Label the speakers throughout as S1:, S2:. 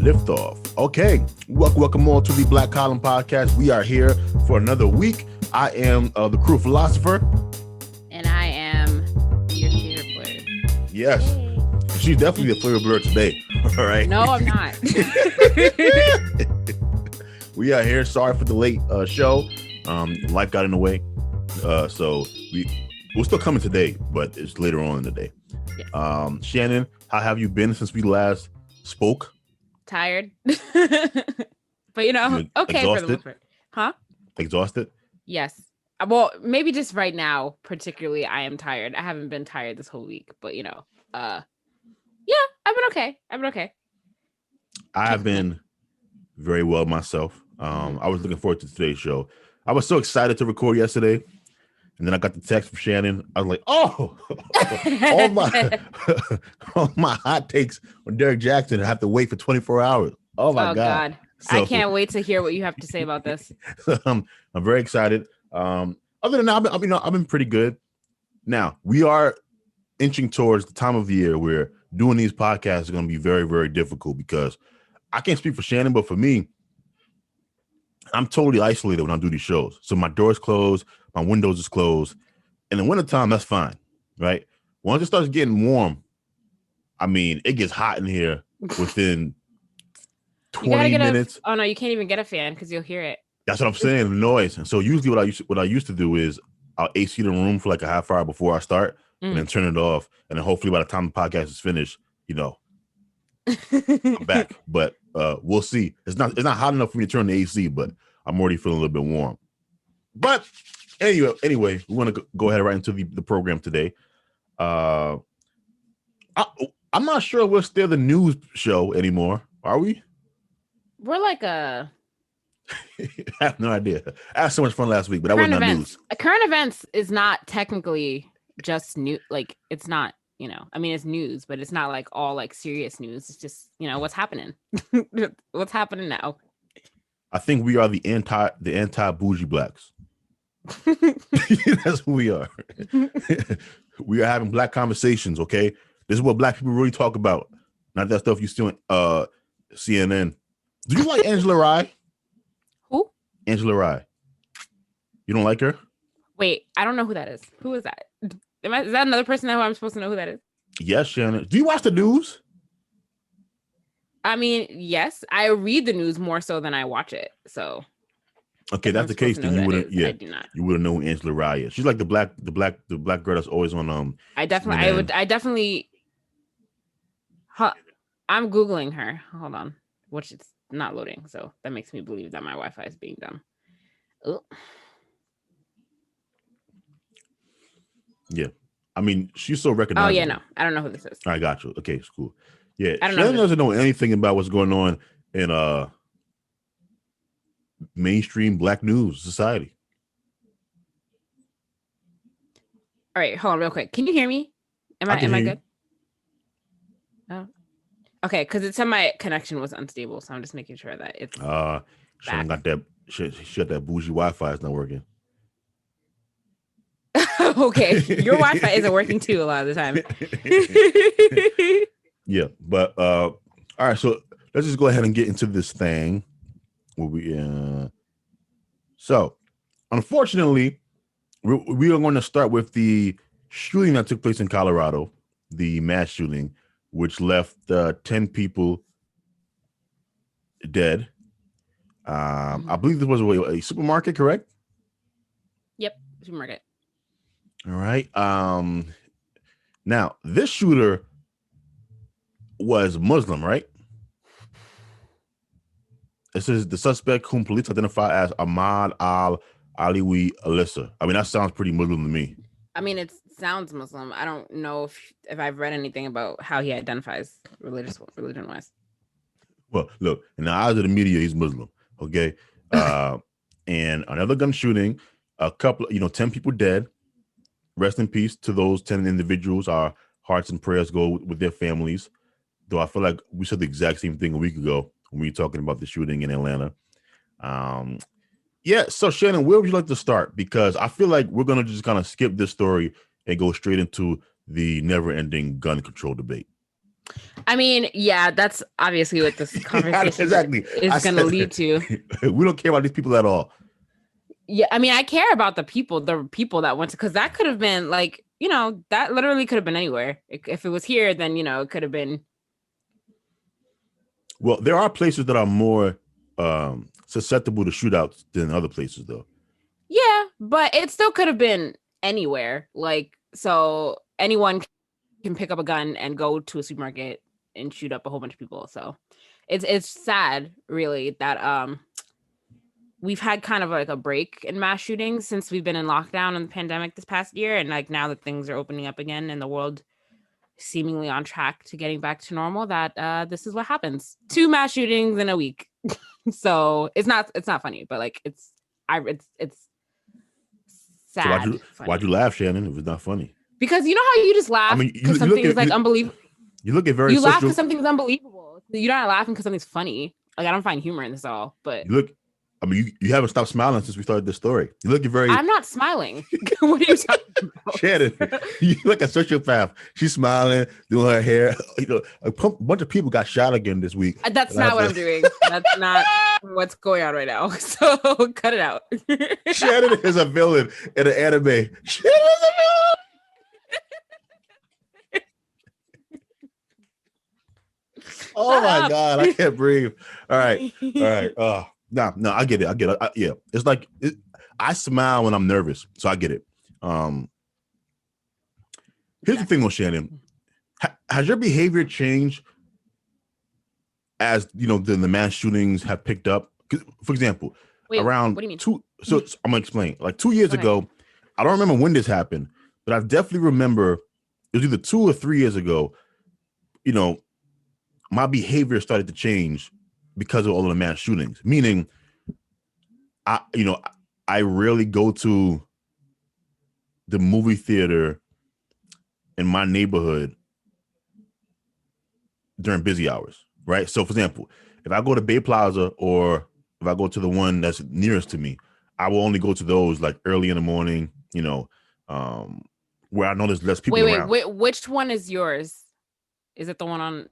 S1: Liftoff. Okay, welcome all to the Black Column Podcast. We are here for another week. I am the crew philosopher.
S2: And I am your flavor blurred.
S1: Yes, hey. She's definitely the flavor blurred today. All right.
S2: No, I'm not.
S1: We are here. Sorry for the late show. Life got in the way. So we're still coming today, but it's later on in the day. Yeah. Shannon, how have you been since we last spoke?
S2: Tired. But you know, okay
S1: exhausted?
S2: For the most part. Huh?
S1: Exhausted?
S2: Yes. Well, maybe just right now, particularly, I am tired. I haven't been tired this whole week, but you know, yeah, I've been okay.
S1: I've been very well myself. I was looking forward to today's show. I was so excited to record yesterday, and then I got the text from Shannon. I was like, "Oh, all my hot takes on Derrick Jaxn. I have to wait for 24 hours." Oh my God.
S2: So, I can't wait to hear what you have to say about this.
S1: I'm very excited. Other than that, I've been pretty good. Now we are inching towards the time of the year where doing these podcasts is going to be very, very difficult because I can't speak for Shannon, but for me, I'm totally isolated when I do these shows. So my door's closed, my windows is closed. In the wintertime, that's fine, right? Once it starts getting warm, I mean, it gets hot in here within 20 minutes.
S2: Oh no, you can't even get a fan because you'll hear it.
S1: That's what I'm saying, the noise. And so usually what I used to do is I'll AC the room for like a half hour before I start and then turn it off. And then hopefully by the time the podcast is finished, you know, I'm back. But we'll see. It's not hot enough for me to turn the AC, but I'm already feeling a little bit warm. But anyway, we want to go ahead right into the program today. I'm not sure we're still the news show anymore. Are we?
S2: We're like a...
S1: I have no idea. I had so much fun last week, but that wasn't news.
S2: Current events is not technically just new. Like, it's not, you know, I mean, it's news, but it's not like all like serious news. It's just, you know, what's happening. What's happening now?
S1: I think we are the anti bougie blacks. That's who we are. We are having black conversations. Okay, this is what black people really talk about, not that stuff you see on CNN. Do you like Angela Rye?
S2: Who?
S1: Angela Rye. You don't like her?
S2: Wait, I don't know who that is. Who is that? Is that another person that I'm supposed to know who that is?
S1: Yes, Shannon. Do you watch the news?
S2: I mean, yes, I read the news more so than I watch it. So,
S1: okay, that's the case. Then you wouldn't. Yeah,
S2: I do not.
S1: You wouldn't know who Angela Rye is. She's like the black girl that's always on.
S2: I definitely. I'm googling her. Hold on, which it's not loading, so that makes me believe that my Wi-Fi is being dumb. Ooh.
S1: Yeah, I mean, she's so recognizable.
S2: Oh yeah, no, I don't know who this is.
S1: I got you. Okay, it's cool. Yeah,
S2: I don't
S1: Shannon doesn't know anything about what's going on in mainstream black news society.
S2: All right, hold on real quick. Can you hear me? Am I good? Oh. Okay, because it said my connection was unstable, so I'm just making sure that it's
S1: Shannon got that shut that bougie Wi-Fi is not working.
S2: Okay, your Wi-Fi isn't working too a lot of the time.
S1: Yeah, but all right, so let's just go ahead and get into this thing. So unfortunately, we are going to start with the shooting that took place in Colorado, the mass shooting, which left 10 people dead. I believe this was a supermarket, correct?
S2: Yep, supermarket.
S1: All right. Now, this shooter was Muslim, right? It says the suspect, whom police identify as Ahmad al-Aliwi Alissa. I mean, that sounds pretty Muslim to me.
S2: I mean, it sounds Muslim. I don't know if I've read anything about how he identifies religion-wise.
S1: Well, look, in the eyes of the media, he's Muslim. Okay. And another gun shooting, a couple, 10 people dead. Rest in peace to those 10 individuals. Our hearts and prayers go with their families. Though I feel like we said the exact same thing a week ago when we were talking about the shooting in Atlanta. Yeah, so Shannon, where would you like to start? Because I feel like we're going to just kind of skip this story and go straight into the never-ending gun control debate.
S2: I mean, yeah, that's obviously what this conversation
S1: exactly.
S2: is going to lead to.
S1: We don't care about these people at all.
S2: Yeah, I mean, I care about the people that went to, because that could have been like, that literally could have been anywhere. If it was here, then, it could have been.
S1: Well, there are places that are more susceptible to shootouts than other places, though.
S2: Yeah, but it still could have been anywhere. Like, so anyone can pick up a gun and go to a supermarket and shoot up a whole bunch of people. So it's sad, really, that we've had kind of like a break in mass shootings since we've been in lockdown and the pandemic this past year, and like now that things are opening up again and the world seemingly on track to getting back to normal, that this is what happens. 2 mass shootings in a week. So it's not funny, but like it's sad.
S1: So why'd you laugh, Shannon, if it's not funny?
S2: Because you know how you just laugh because something is like unbelievable.
S1: You look at very.
S2: You laugh because something's unbelievable. You're not laughing because something's funny. Like, I don't find humor in this at all. But
S1: you look. I mean, you haven't stopped smiling since we started this story. You look very.
S2: I'm not smiling. What are you talking about?
S1: Shannon, you look a sociopath. She's smiling, doing her hair. A bunch of people got shot again this week.
S2: That's not what I'm doing. That's not what's going on right now. So cut it out.
S1: Shannon is a villain in an anime. Shannon is a villain. Oh my God, I can't breathe. All right. No, I get it. Yeah, it's like I smile when I'm nervous, so I get it. Here's the thing with Shannon. Has your behavior changed as the mass shootings have picked up? For example, around
S2: what do you mean?
S1: So I'm gonna explain. Like 2 years ago, I don't remember when this happened, but I definitely remember it was either 2 or 3 years ago. My behavior started to change because of all of the mass shootings. Meaning, I rarely go to the movie theater in my neighborhood during busy hours, right? So, for example, if I go to Bay Plaza or if I go to the one that's nearest to me, I will only go to those like early in the morning, where I know there's less people around.
S2: Wait, which one is yours? Is it the one on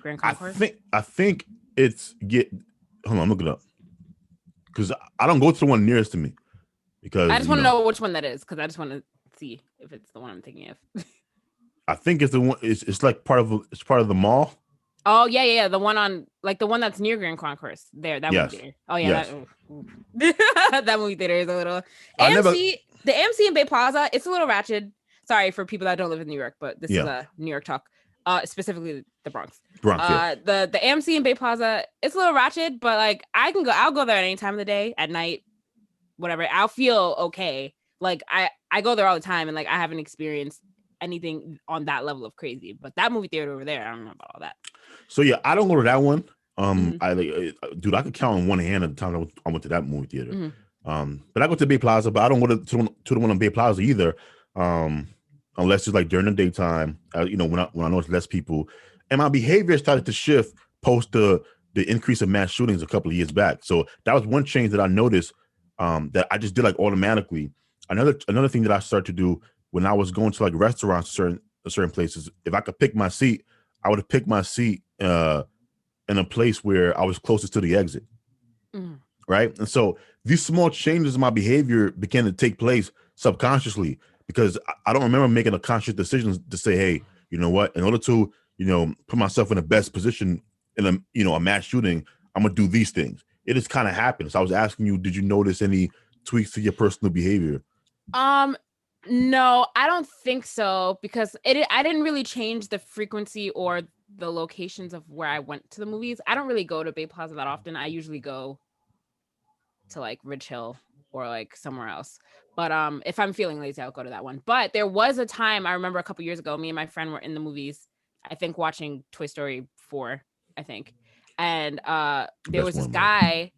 S2: Grand Concourse?
S1: I think it's hold on, look it up. Because I don't go to the one nearest to me. Because
S2: I just want to know which one that is, because I just want to see if it's the one I'm thinking of.
S1: I think it's the one. It's like part of the mall.
S2: Oh yeah, the one on the one that's near Grand Concourse. There, that movie theater. Oh yeah, that movie theater is a little AMC. The AMC in Bay Plaza, it's a little ratchet. Sorry for people that don't live in New York, but this is a New York talk. Specifically the Bronx. The AMC in Bay Plaza, it's a little ratchet, but like I'll go there at any time of the day, at night, whatever. I'll feel okay. Like I go there all the time, and like I haven't experienced anything on that level of crazy. But that movie theater over there, I don't know about all that.
S1: So yeah, I don't go to that one. Dude, I could count on one hand at the time I went to that movie theater.
S2: Mm-hmm.
S1: But I go to Bay Plaza, but I don't go to the one on Bay Plaza either. Unless it's like during the daytime, when I know it's less people, and my behavior started to shift post the increase of mass shootings a couple of years back. So that was one change that I noticed that I just did like automatically. Another thing that I started to do when I was going to like restaurants, certain places, if I could pick my seat, I would have picked my seat in a place where I was closest to the exit.
S2: Mm.
S1: Right. And so these small changes in my behavior began to take place subconsciously, because I don't remember making a conscious decision to say, hey, you know what, in order to, put myself in the best position in a mass shooting, I'm going to do these things. It just kind of happened. So I was asking you, did you notice any tweaks to your personal behavior?
S2: No, I don't think so, because I didn't really change the frequency or the locations of where I went to the movies. I don't really go to Bay Plaza that often. I usually go to like Ridge Hill or like somewhere else. But if I'm feeling lazy, I'll go to that one. But there was a time, I remember a couple years ago, me and my friend were in the movies, I think watching Toy Story 4, I think. And there was this guy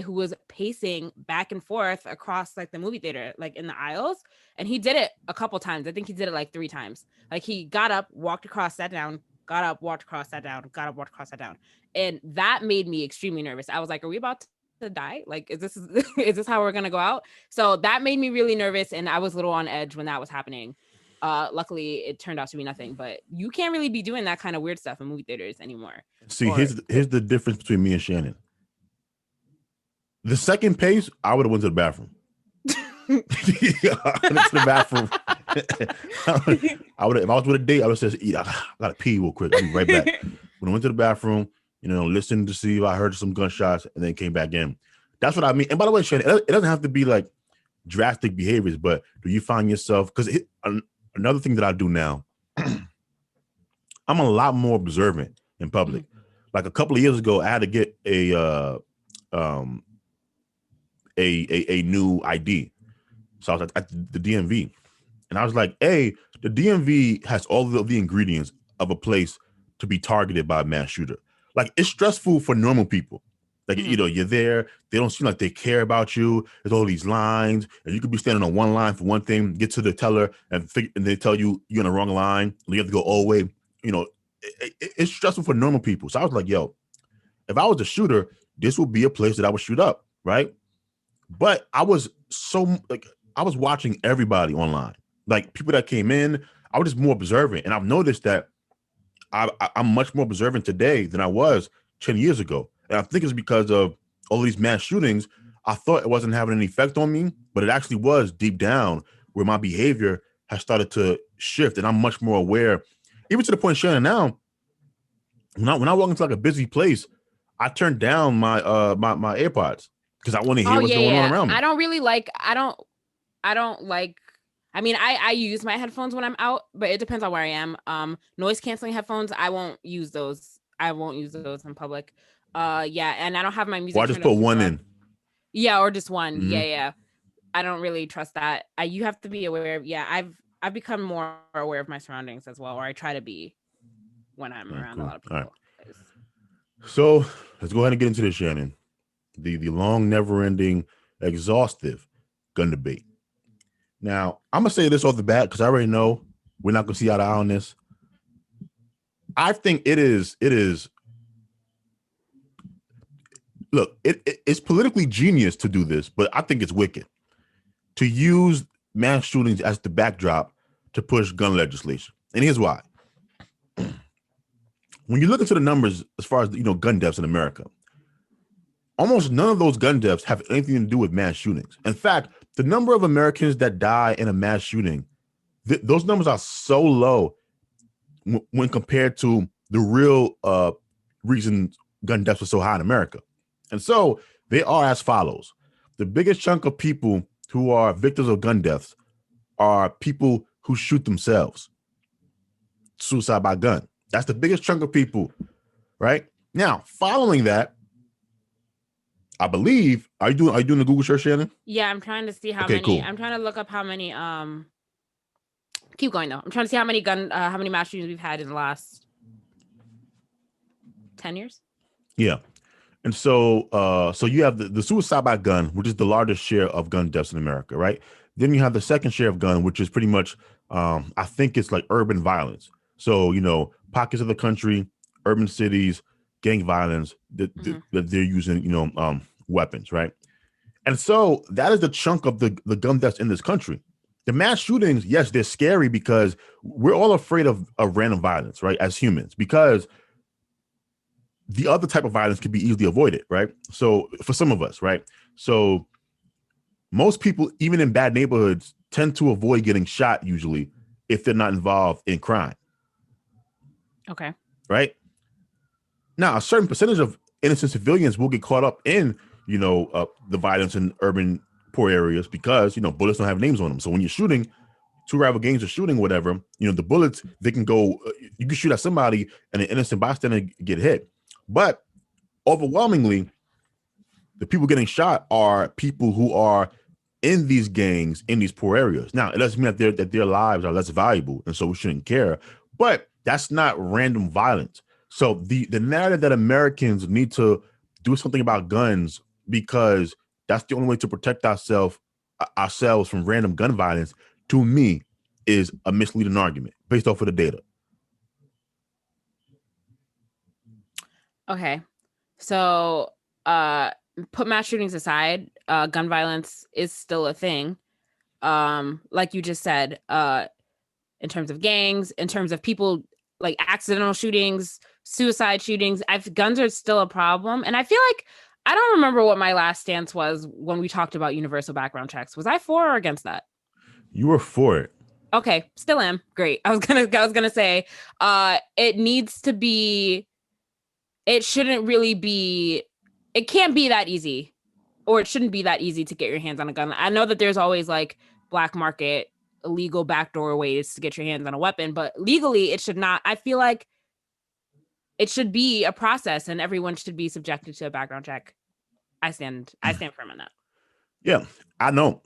S2: who was pacing back and forth across like the movie theater, like in the aisles. And he did it a couple times. I think he did it like 3 times. Like he got up, walked across, sat down, got up, walked across, sat down, got up, walked across, sat down. And that made me extremely nervous. I was like, are we about to die? Like, is this how we're gonna go out? So that made me really nervous, and I was a little on edge when that was happening. Luckily, it turned out to be nothing. But you can't really be doing that kind of weird stuff in movie theaters anymore.
S1: See, here's the difference between me and Shannon. The second pace, I would have went to the bathroom. I went to the bathroom. I would, if I was with a date, I would have said, I gotta pee real quick. I'll be right back. When I went to the bathroom, listened to see if I heard some gunshots, and then came back in. That's what I mean. And by the way, Shannon, it doesn't have to be like drastic behaviors, but do you find yourself, because another thing that I do now, I'm a lot more observant in public. Like a couple of years ago, I had to get a new ID. So I was at the DMV, and I was like, hey, the DMV has all of the ingredients of a place to be targeted by a mass shooter. Like, it's stressful for normal people. Like, you're there, they don't seem like they care about you. There's all these lines, and you could be standing on one line for one thing, get to the teller, and they tell you you're on the wrong line, and you have to go all the way. It's stressful for normal people. So I was like, yo, if I was a shooter, this would be a place that I would shoot up, right? But I was watching everybody online, like people that came in. I was just more observant, and I've noticed that I'm much more observant today than I was 10 years ago. And I think it's because of all these mass shootings. I thought it wasn't having any effect on me, but it actually was deep down, where my behavior has started to shift, and I'm much more aware, even to the point, Shannon, now when I walk into like a busy place, I turn down my my AirPods because I want to hear what's going on around me.
S2: I don't like. I mean, I use my headphones when I'm out, but it depends on where I am. Noise canceling headphones, I won't use those. I won't use those in public. Yeah, and I don't have my music.
S1: Well, I just put one in.
S2: Yeah, or just one. Mm-hmm. Yeah. I don't really trust that. You have to be aware of. Yeah, I've become more aware of my surroundings as well, or I try to be when I'm around a lot of people.
S1: Right. So let's go ahead and get into this, Shannon. The long, never-ending, exhaustive gun debate. Now, I'm gonna say this off the bat because I already know we're not gonna see eye to eye on this. I think it is. Look, it's politically genius to do this, but I think it's wicked to use mass shootings as the backdrop to push gun legislation. And here's why. When you look into the numbers as far as gun deaths in America, almost none of those gun deaths have anything to do with mass shootings. In fact, the number of Americans that die in a mass shooting, those numbers are so low when compared to the real reason gun deaths are so high in America. And so they are as follows. The biggest chunk of people who are victims of gun deaths are people who shoot themselves. Suicide by gun. That's the biggest chunk of people, right? Now, following that, I believe, are you doing the Google search, Shannon?
S2: Yeah, I'm trying to see how many. Cool. I'm trying to look up how many. Keep going though. I'm trying to see how many mass shootings we've had in the last 10 years.
S1: Yeah, and so you have the suicide by gun, which is the largest share of gun deaths in America, right? Then you have the second share of gun, which is pretty much, I think it's like urban violence. So pockets of the country, urban cities, gang violence that they're using, weapons, right? And so that is the chunk of the gun deaths in this country. The mass shootings, yes, they're scary because we're all afraid of random violence, right? As humans, because the other type of violence can be easily avoided, right? So for some of us, right? So most people, even in bad neighborhoods, tend to avoid getting shot usually if they're not involved in crime.
S2: Okay.
S1: Right? Now, a certain percentage of innocent civilians will get caught up in, the violence in urban poor areas because, bullets don't have names on them. So when you're shooting, two rival gangs are shooting, whatever, the bullets, they can go, you can shoot at somebody and an innocent bystander get hit. But overwhelmingly, the people getting shot are people who are in these gangs in these poor areas. Now, it doesn't mean that their lives are less valuable, and so we shouldn't care. But that's not random violence. So the narrative that Americans need to do something about guns because that's the only way to protect ourselves from random gun violence, to me, is a misleading argument based off of the data.
S2: Okay. So put mass shootings aside, gun violence is still a thing. Like you just said, in terms of gangs, in terms of people like accidental shootings, suicide shootings. Guns are still a problem. And I feel like I don't remember what my last stance was when we talked about universal background checks. Was I for or against that?
S1: You were for it.
S2: Okay, still am. Great. I was gonna say, it needs to be. It shouldn't really be. It can't be that easy, or it shouldn't be that easy to get your hands on a gun. I know that there's always like black market, illegal backdoor ways to get your hands on a weapon, but legally it should not. I feel like it should be a process, and everyone should be subjected to a background check. I stand firm on that.
S1: Yeah, I know.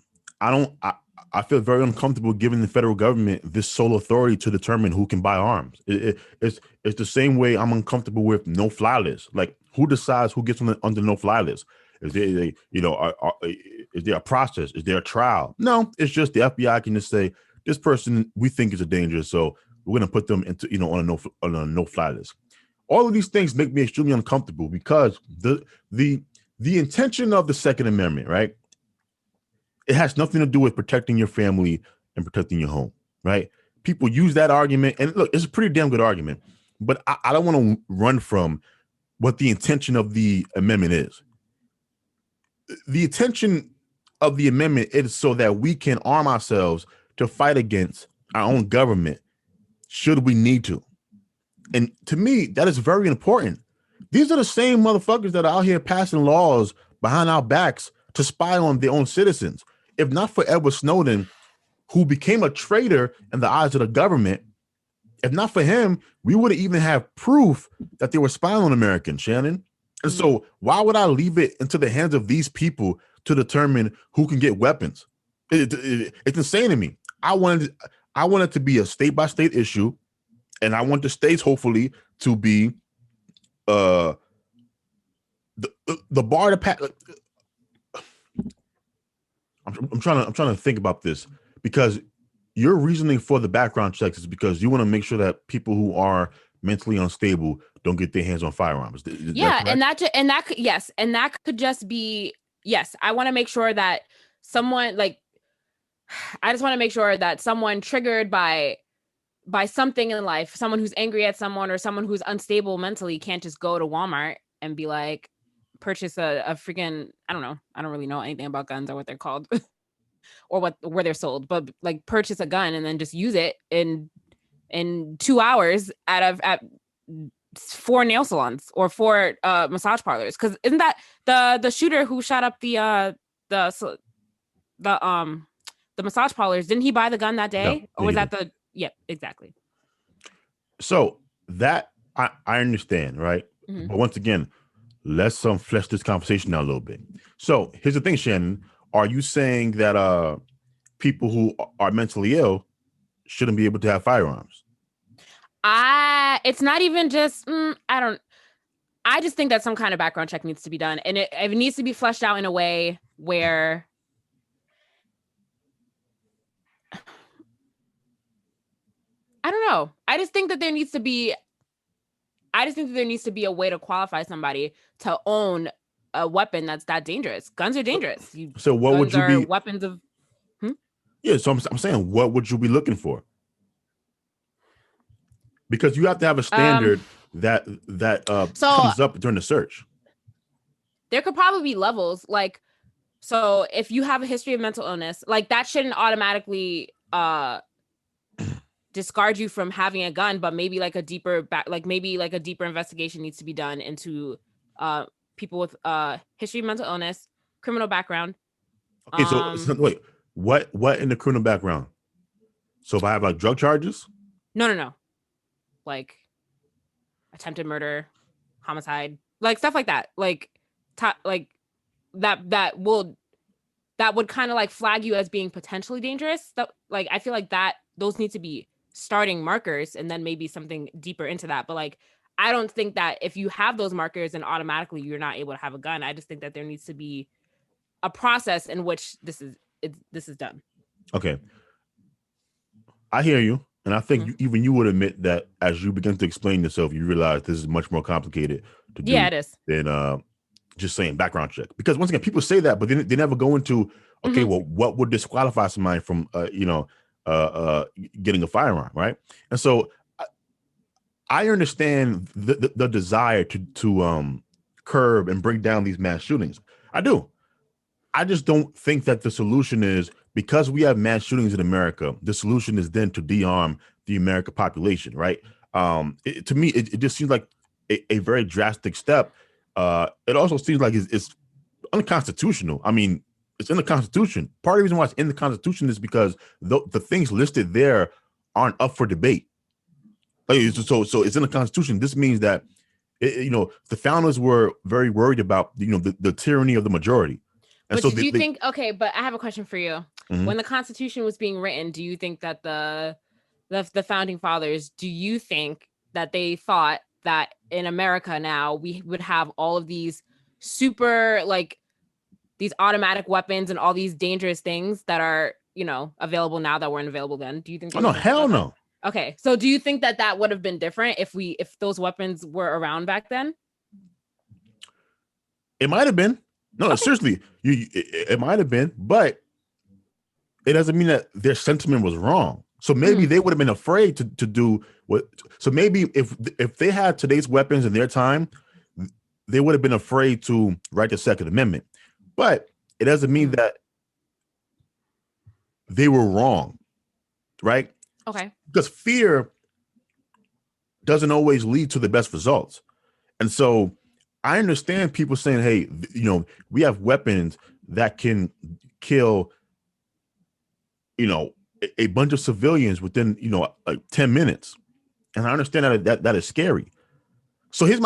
S1: I feel very uncomfortable giving the federal government this sole authority to determine who can buy arms. It's the same way I'm uncomfortable with no fly list. Like, who decides who gets on the no fly list? Is there is there a process? Is there a trial? No, it's just the FBI can just say this person we think is a danger, so we're going to put them into on a no fly list. All of these things make me extremely uncomfortable because the intention of the Second Amendment, right? It has nothing to do with protecting your family and protecting your home, right? People use that argument, and look, it's a pretty damn good argument, but I don't want to run from what the intention of the amendment is. The intention of the amendment is so that we can arm ourselves to fight against our own government should we need to. And to me, that is very important. These are the same motherfuckers that are out here passing laws behind our backs to spy on their own citizens. If not for Edward Snowden, who became a traitor in the eyes of the government, if not for him, we wouldn't even have proof that they were spying on Americans, Shannon. And so why would I leave it into the hands of these people to determine who can get weapons? It's insane to me. I want it to be a state-by-state issue, and I want the states, hopefully, to be the bar to pass. I'm trying to think about this because your reasoning for the background checks is because you want to make sure that people who are mentally unstable don't get their hands on firearms.
S2: Yeah, and that could just be yes. I want to make sure that someone I just want to make sure that someone triggered by something in life, someone who's angry at someone or someone who's unstable mentally can't just go to Walmart and be like, purchase a freaking, I don't know. I don't really know anything about guns or what they're called or where they're sold, but like purchase a gun and then just use it in 2 hours at 4 nail salons or 4 massage parlors. Cause isn't that the shooter who shot up the massage parlors? Didn't he buy the gun that day?
S1: No,
S2: or was that yeah, exactly.
S1: So that I understand, right? Mm-hmm. But once again, let's flesh this conversation out a little bit. So here's the thing, Shannon. Are you saying that people who are mentally ill shouldn't be able to have firearms?
S2: It's not even just, I just think that some kind of background check needs to be done. And it needs to be fleshed out in a way where I don't know. I just think that there needs to be a way to qualify somebody to own a weapon that's that dangerous. Guns are dangerous.
S1: So what would you be?
S2: Weapons of.
S1: Yeah, so I'm saying, what would you be looking for? Because you have to have a standard that comes up during the search.
S2: There could probably be levels. Like, so if you have a history of mental illness, like that shouldn't automatically discard you from having a gun, but maybe like a deeper investigation needs to be done into people with history of mental illness, criminal background.
S1: Okay, so wait, what in the criminal background? So if I have like drug charges?
S2: No. Like attempted murder, homicide, like stuff like that. Like that would kind of like flag you as being potentially dangerous. Like I feel like that those need to be starting markers and then maybe something deeper into that. But like I don't think that if you have those markers and automatically you're not able to have a gun. I just think that there needs to be a process in which this is done.
S1: Okay. I hear you. And I think even you would admit that as you begin to explain yourself, you realize this is much more complicated to do
S2: it is.
S1: Than just saying background check. Because once again, people say that, but they never go into, okay, well, what would disqualify somebody from, getting a firearm, right? And so I understand the desire to curb and bring down these mass shootings. I do. I just don't think that the solution is, because we have mass shootings in America, the solution is then to de-arm the American population, right? To me, it just seems like a very drastic step. It also seems like it's unconstitutional. I mean, it's in the Constitution. Part of the reason why it's in the Constitution is because the things listed there aren't up for debate. Like, so it's in the Constitution. This means that the founders were very worried about the tyranny of the majority. And
S2: but
S1: so
S2: did you think? Okay, but I have a question for you.
S1: Mhm.
S2: When the Constitution was being written, do you think that the founding fathers, do you think that they thought that in America now we would have all of these super, like, these automatic weapons and all these dangerous things that are available now that weren't available then? Do you think?
S1: Oh no, hell no.
S2: Okay, so do you think that would have been different if those weapons were around back then?
S1: It might have been. No, okay. Seriously, it might have been, but it doesn't mean that their sentiment was wrong. So maybe they would have been afraid to do what. So maybe if they had today's weapons in their time, they would have been afraid to write the Second Amendment. But it doesn't mean that they were wrong, right?
S2: Okay.
S1: Because fear doesn't always lead to the best results. And so I understand people saying, hey, we have weapons that can kill, a bunch of civilians within, like 10 minutes. And I understand that is scary. So here's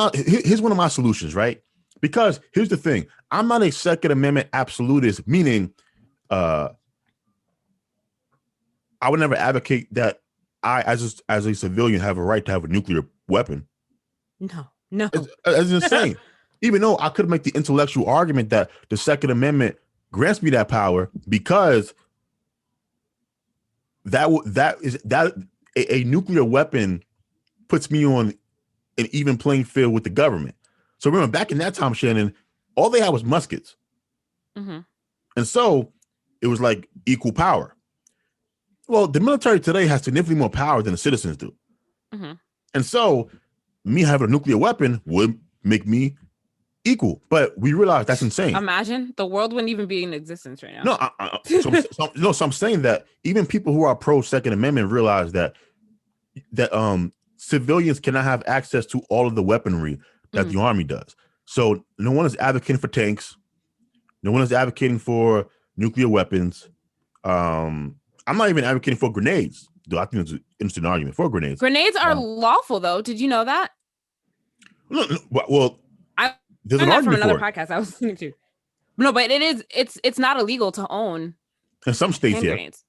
S1: one of my solutions, right? Because here's the thing. I'm not a Second Amendment absolutist, meaning I would never advocate that I, as a civilian, have a right to have a nuclear weapon.
S2: No.
S1: It's insane. Even though I could make the intellectual argument that the Second Amendment grants me that power, because a nuclear weapon puts me on an even playing field with the government. So remember, back in that time, Shannon, all they had was muskets.
S2: Mm-hmm.
S1: And so it was like equal power. Well, the military today has significantly more power than the citizens do.
S2: Mm-hmm.
S1: And so me having a nuclear weapon would make me equal. But we realize that's insane.
S2: Imagine the world wouldn't even be in existence right now.
S1: No, so I'm saying that even people who are pro Second Amendment realize that civilians cannot have access to all of the weaponry that the Army does. So no one is advocating for tanks. No one is advocating for nuclear weapons. I'm not even advocating for grenades, though I think it's an interesting argument for grenades.
S2: Grenades are lawful, though. Did you know that?
S1: No, well,
S2: there's an argument from another podcast I was listening to. No, but it's not illegal to own
S1: in some states,
S2: grenades.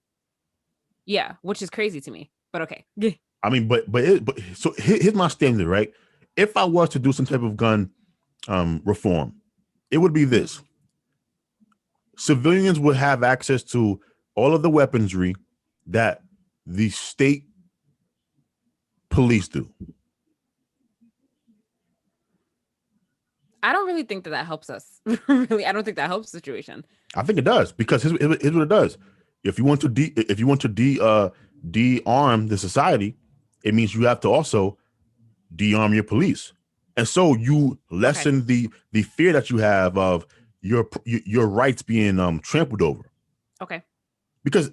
S2: Yeah, which is crazy to me. But okay.
S1: I mean, but so here's my standard, right? If I was to do some type of gun reform, it would be this: civilians would have access to all of the weaponry that the state police do.
S2: I don't really think that helps us. Really, I don't think that helps the situation.
S1: I think it does, because here's what it does. If you want to de-arm the society, it means you have to also de-arm your police, and so you lessen the fear that you have of your rights being trampled over.
S2: Okay.
S1: Because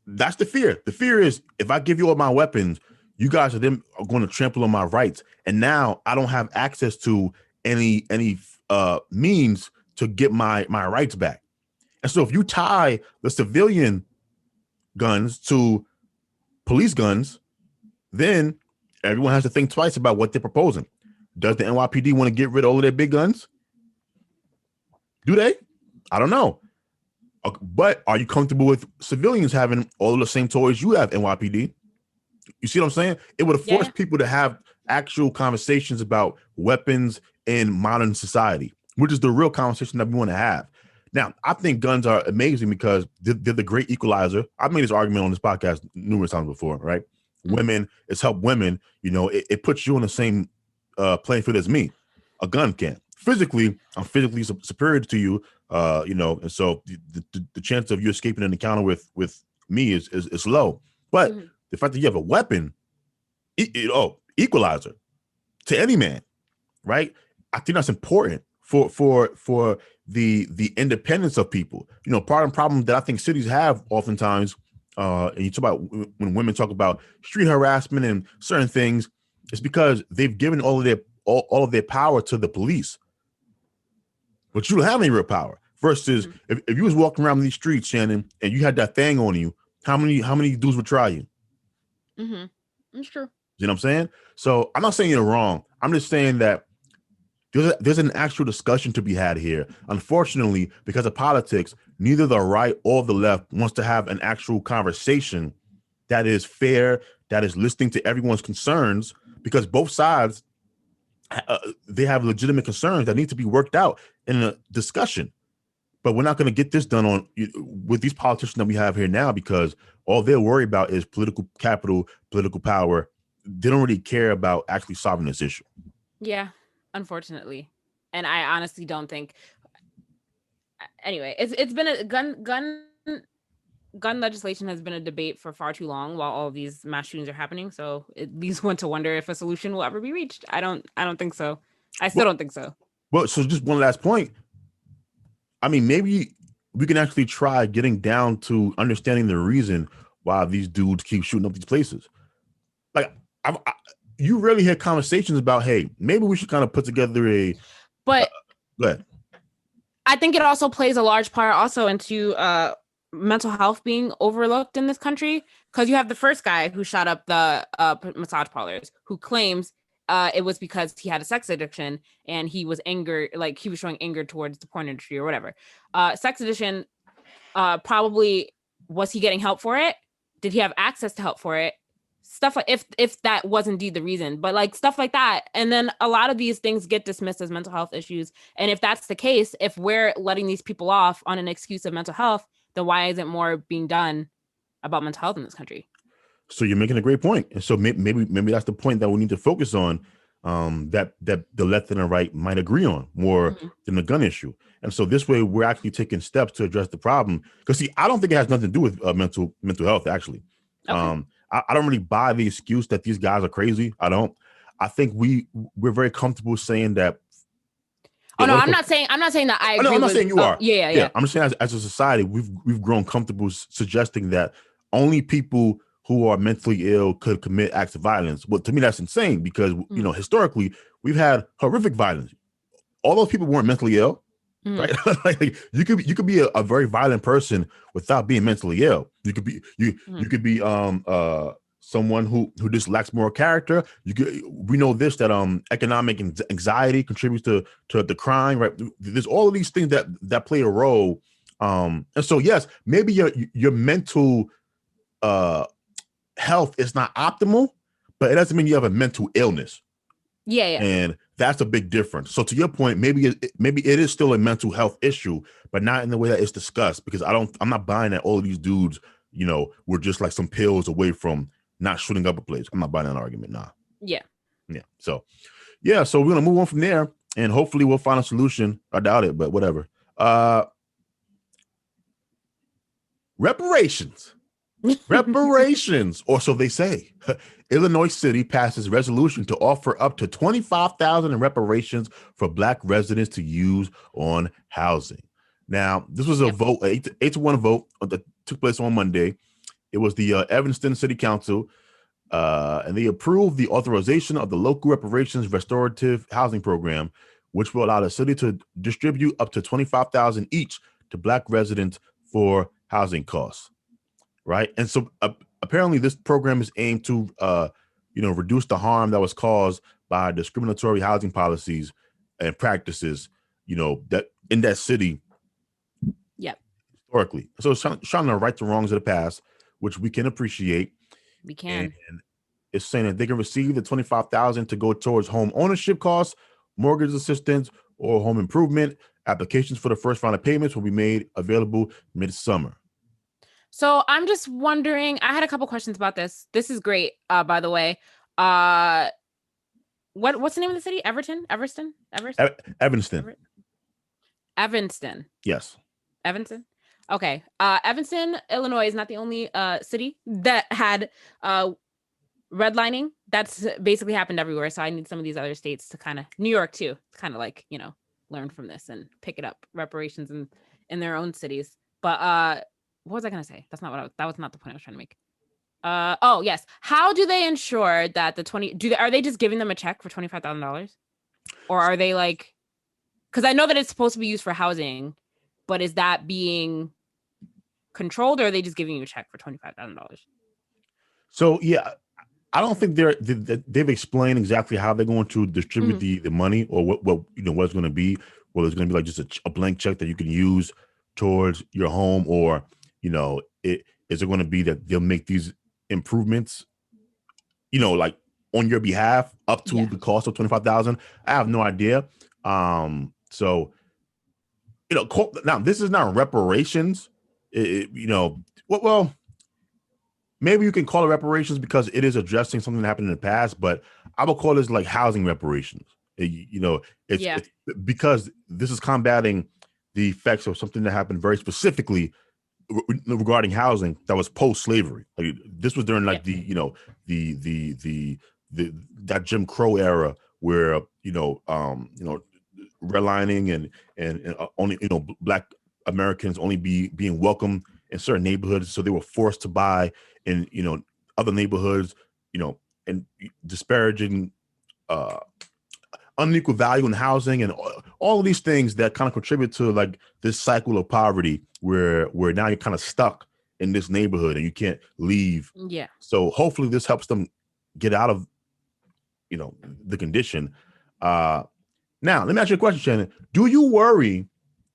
S1: that's the fear. The fear is, if I give you all my weapons, you guys are going to trample on my rights, and now I don't have access to any means to get my rights back. And so if you tie the civilian guns to police guns, then everyone has to think twice about what they're proposing. Does the NYPD want to get rid of all of their big guns? Do they? I don't know. But are you comfortable with civilians having all of the same toys you have, NYPD? You see what I'm saying? It would have forced people to have actual conversations about weapons in modern society, which is the real conversation that we want to have. Now, I think guns are amazing because they're the great equalizer. I've made this argument on this podcast numerous times before, right? Mm-hmm. Women, it's helped women. It puts you on the same playing field as me. A gun can. Physically, I'm physically superior to you, and so the chance of you escaping an encounter with me is low. But the fact that you have a weapon, equalizer to any man, right? I think that's important for the independence of people. Part of the problem that I think cities have oftentimes, and you talk about when women talk about street harassment and certain things, it's because they've given all of their power to the police, but you don't have any real power. Versus if you was walking around these streets, Shannon, and you had that thing on you, how many dudes would try you?
S2: That's true.
S1: You know what I'm saying? So I'm not saying you're wrong. I'm just saying that there's an actual discussion to be had here. Unfortunately, because of politics, neither the right or the left wants to have an actual conversation that is fair, that is listening to everyone's concerns, because both sides, they have legitimate concerns that need to be worked out in a discussion. But we're not going to get this done with these politicians that we have here now, because all they're worried about is political capital, political power. They don't really care about actually solving this issue.
S2: Yeah, unfortunately. And I honestly don't think. Anyway, it's been a gun legislation has been a debate for far too long while all of these mass shootings are happening. So it leads one to wonder if a solution will ever be reached. I don't think so. I still don't think so.
S1: Well, so just one last point. I mean, maybe we can actually try getting down to understanding the reason why these dudes keep shooting up these places. Like, you rarely hear conversations about, hey, maybe we should kind of put together a.
S2: But
S1: go ahead.
S2: I think it also plays a large part also into mental health being overlooked in this country, because you have the first guy who shot up the massage parlors, who claims it was because he had a sex addiction and he was angry, like he was showing anger towards the porn industry or whatever. Sex addiction, probably, was he getting help for it? Did he have access to help for it? Stuff like, if that was indeed the reason, but like stuff like that. And then a lot of these things get dismissed as mental health issues. And if that's the case, if we're letting these people off on an excuse of mental health, then why isn't more being done about mental health in this country?
S1: So you're making a great point. And so maybe that's the point that we need to focus on, that the left and the right might agree on more than the gun issue. And so this way we're actually taking steps to address the problem. Because see, I don't think it has nothing to do with mental health, actually. Okay. I don't really buy the excuse that these guys are crazy. I don't. I think we're very comfortable saying that.
S2: Oh no, I'm not saying that I agree.
S1: No, I'm not saying you are.
S2: Yeah.
S1: I'm just saying as a society, we've grown comfortable suggesting that only people who are mentally ill could commit acts of violence. Well, to me, that's insane, because historically we've had horrific violence. All those people weren't mentally ill. Right? Like, you could be a very violent person without being mentally ill. You could be someone who just lacks moral character. We know this, that economic anxiety contributes to the crime, right? There's all of these things that play a role. And so yes, maybe your mental health is not optimal, but it doesn't mean you have a mental illness.
S2: Yeah.
S1: And that's a big difference. So to your point, maybe it is still a mental health issue, but not in the way that it's discussed, because I'm not buying that all of these dudes, were just like some pills away from not shooting up a place. I'm not buying that argument. Nah.
S2: Yeah.
S1: So we're going to move on from there, and hopefully we'll find a solution. I doubt it, but whatever. Reparations. Reparations, or so they say. Illinois City passes resolution to offer up to $25,000 in reparations for Black residents to use on housing. Now, this was a vote, 8-1 vote that took place on Monday. It was the Evanston City Council, and they approved the authorization of the local reparations restorative housing program, which will allow the city to distribute up to $25,000 each to Black residents for housing costs. Right. And so apparently this program is aimed to, reduce the harm that was caused by discriminatory housing policies and practices, that in that city.
S2: Yep.
S1: Historically. So it's trying to right the wrongs of the past, which we can appreciate.
S2: We can.
S1: And it's saying that they can receive the $25,000 to go towards home ownership costs, mortgage assistance, or home improvement. Applications for the first round of payments will be made available midsummer.
S2: So I'm just wondering, I had a couple questions about this. This is great, by the way. What's the name of the city? Evanston?
S1: Evanston.
S2: Evanston.
S1: Yes.
S2: Evanston. Okay. Evanston, Illinois is not the only city that had redlining. That's basically happened everywhere. So I need some of these other states to kind of, New York too, to kind of like, learn from this and pick it up, reparations in their own cities. But what was I gonna say? That was not the point I was trying to make. Oh yes. How do they ensure that are they just giving them a check for $25,000? Or are they like, because I know that it's supposed to be used for housing, but is that being controlled, or are they just giving you a check for $25,000?
S1: So yeah, I don't think they've explained exactly how they're going to distribute the money, or what what's going to be. Well, it's going to be like just a blank check that you can use towards your home, or is it going to be that they'll make these improvements, like on your behalf up to the cost of 25,000? I have no idea. So now this is not reparations. Well, maybe you can call it reparations because it is addressing something that happened in the past, but I would call this like housing reparations. It's because this is combating the effects of something that happened very specifically regarding housing that was post-slavery. Like, this was during like that Jim Crow era where redlining and only Black Americans only being welcome in certain neighborhoods, so they were forced to buy in other neighborhoods, and disparaging unequal value in housing, and all of these things that kind of contribute to like this cycle of poverty where now you're kind of stuck in this neighborhood and you can't leave.
S2: Yeah.
S1: So hopefully this helps them get out of the condition. Now let me ask you a question, Shannon. Do you worry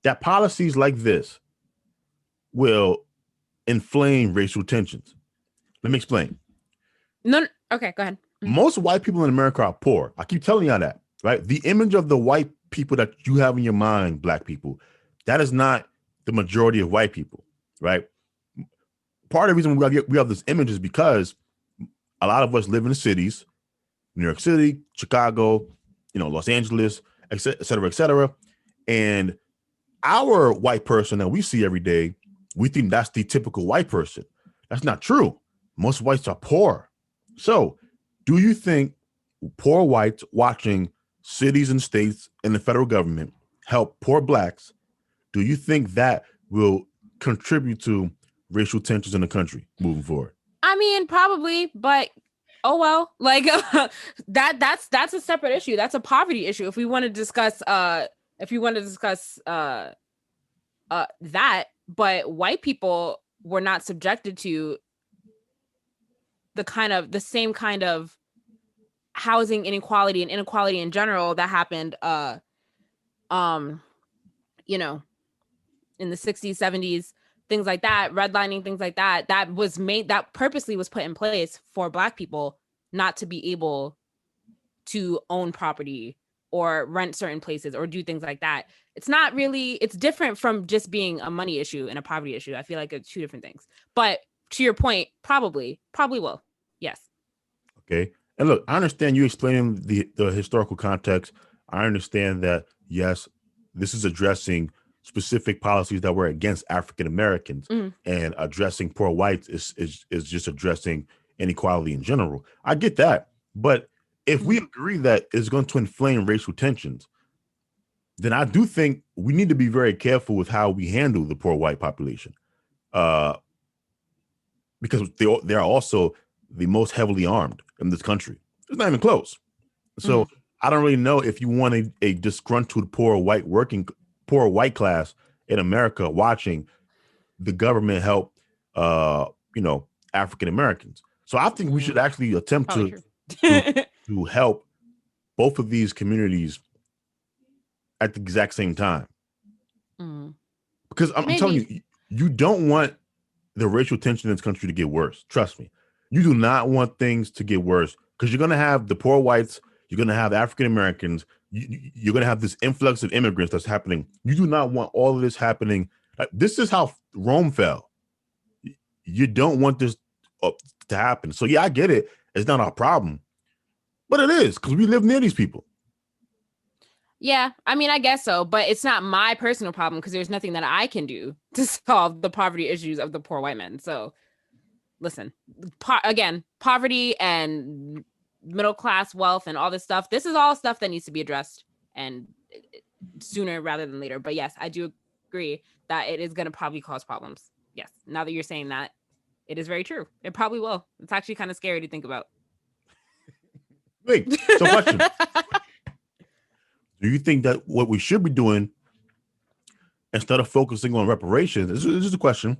S1: that policies like this will inflame racial tensions? Let me explain.
S2: No. Okay, go ahead.
S1: Most white people in America are poor. I keep telling y'all that, right? The image of the white people that you have in your mind, Black people, that is not the majority of white people, right? Part of the reason we have this image is because a lot of us live in the cities, New York City, Chicago, Los Angeles, et cetera, et cetera. And our white person that we see every day, we think that's the typical white person. That's not true. Most whites are poor. So do you think poor whites watching cities and states and the federal government help poor Blacks? Do you think that will contribute to racial tensions in the country moving forward?
S2: I mean, probably, but oh well. Like that's a separate issue. That's a poverty issue. If we want to discuss that, but white people were not subjected to the same kind of housing inequality and inequality in general that happened in the 60s, 70s, things like that, redlining, things like that, that purposely was put in place for Black people not to be able to own property or rent certain places or do things like that. It's different from just being a money issue and a poverty issue. I feel like it's two different things. But to your point, probably will. Yes.
S1: Okay. And look, I understand you explaining the historical context. I understand that, yes, this is addressing specific policies that were against African Americans, and addressing poor whites is just addressing inequality in general. I get that. But if we agree that it's going to inflame racial tensions, then I do think we need to be very careful with how we handle the poor white population, because they're also the most heavily armed in this country. It's not even close. So I don't really know if you want a disgruntled poor white class in America watching the government help African Americans. So I think we should actually attempt to help both of these communities at the exact same time. Because I'm telling you, you don't want the racial tension in this country to get worse. Trust me. You do not want things to get worse, because you're going to have the poor whites, you're going to have African Americans, you're going to have this influx of immigrants that's happening. You do not want all of this happening. This is how Rome fell. You don't want this to happen. So yeah, I get it. It's not our problem, but it is, because we live near these people.
S2: Yeah, I mean, I guess so, but it's not my personal problem because there's nothing that I can do to solve the poverty issues of the poor white men. So listen, again, poverty and middle class wealth and all this stuff. This is all stuff that needs to be addressed, and sooner rather than later. But yes, I do agree that it is going to probably cause problems. Yes, now that you're saying that, it is very true. It probably will. It's actually kind of scary to think about.
S1: Wait, so question. Do you think that what we should be doing, instead of focusing on reparations, this is a question.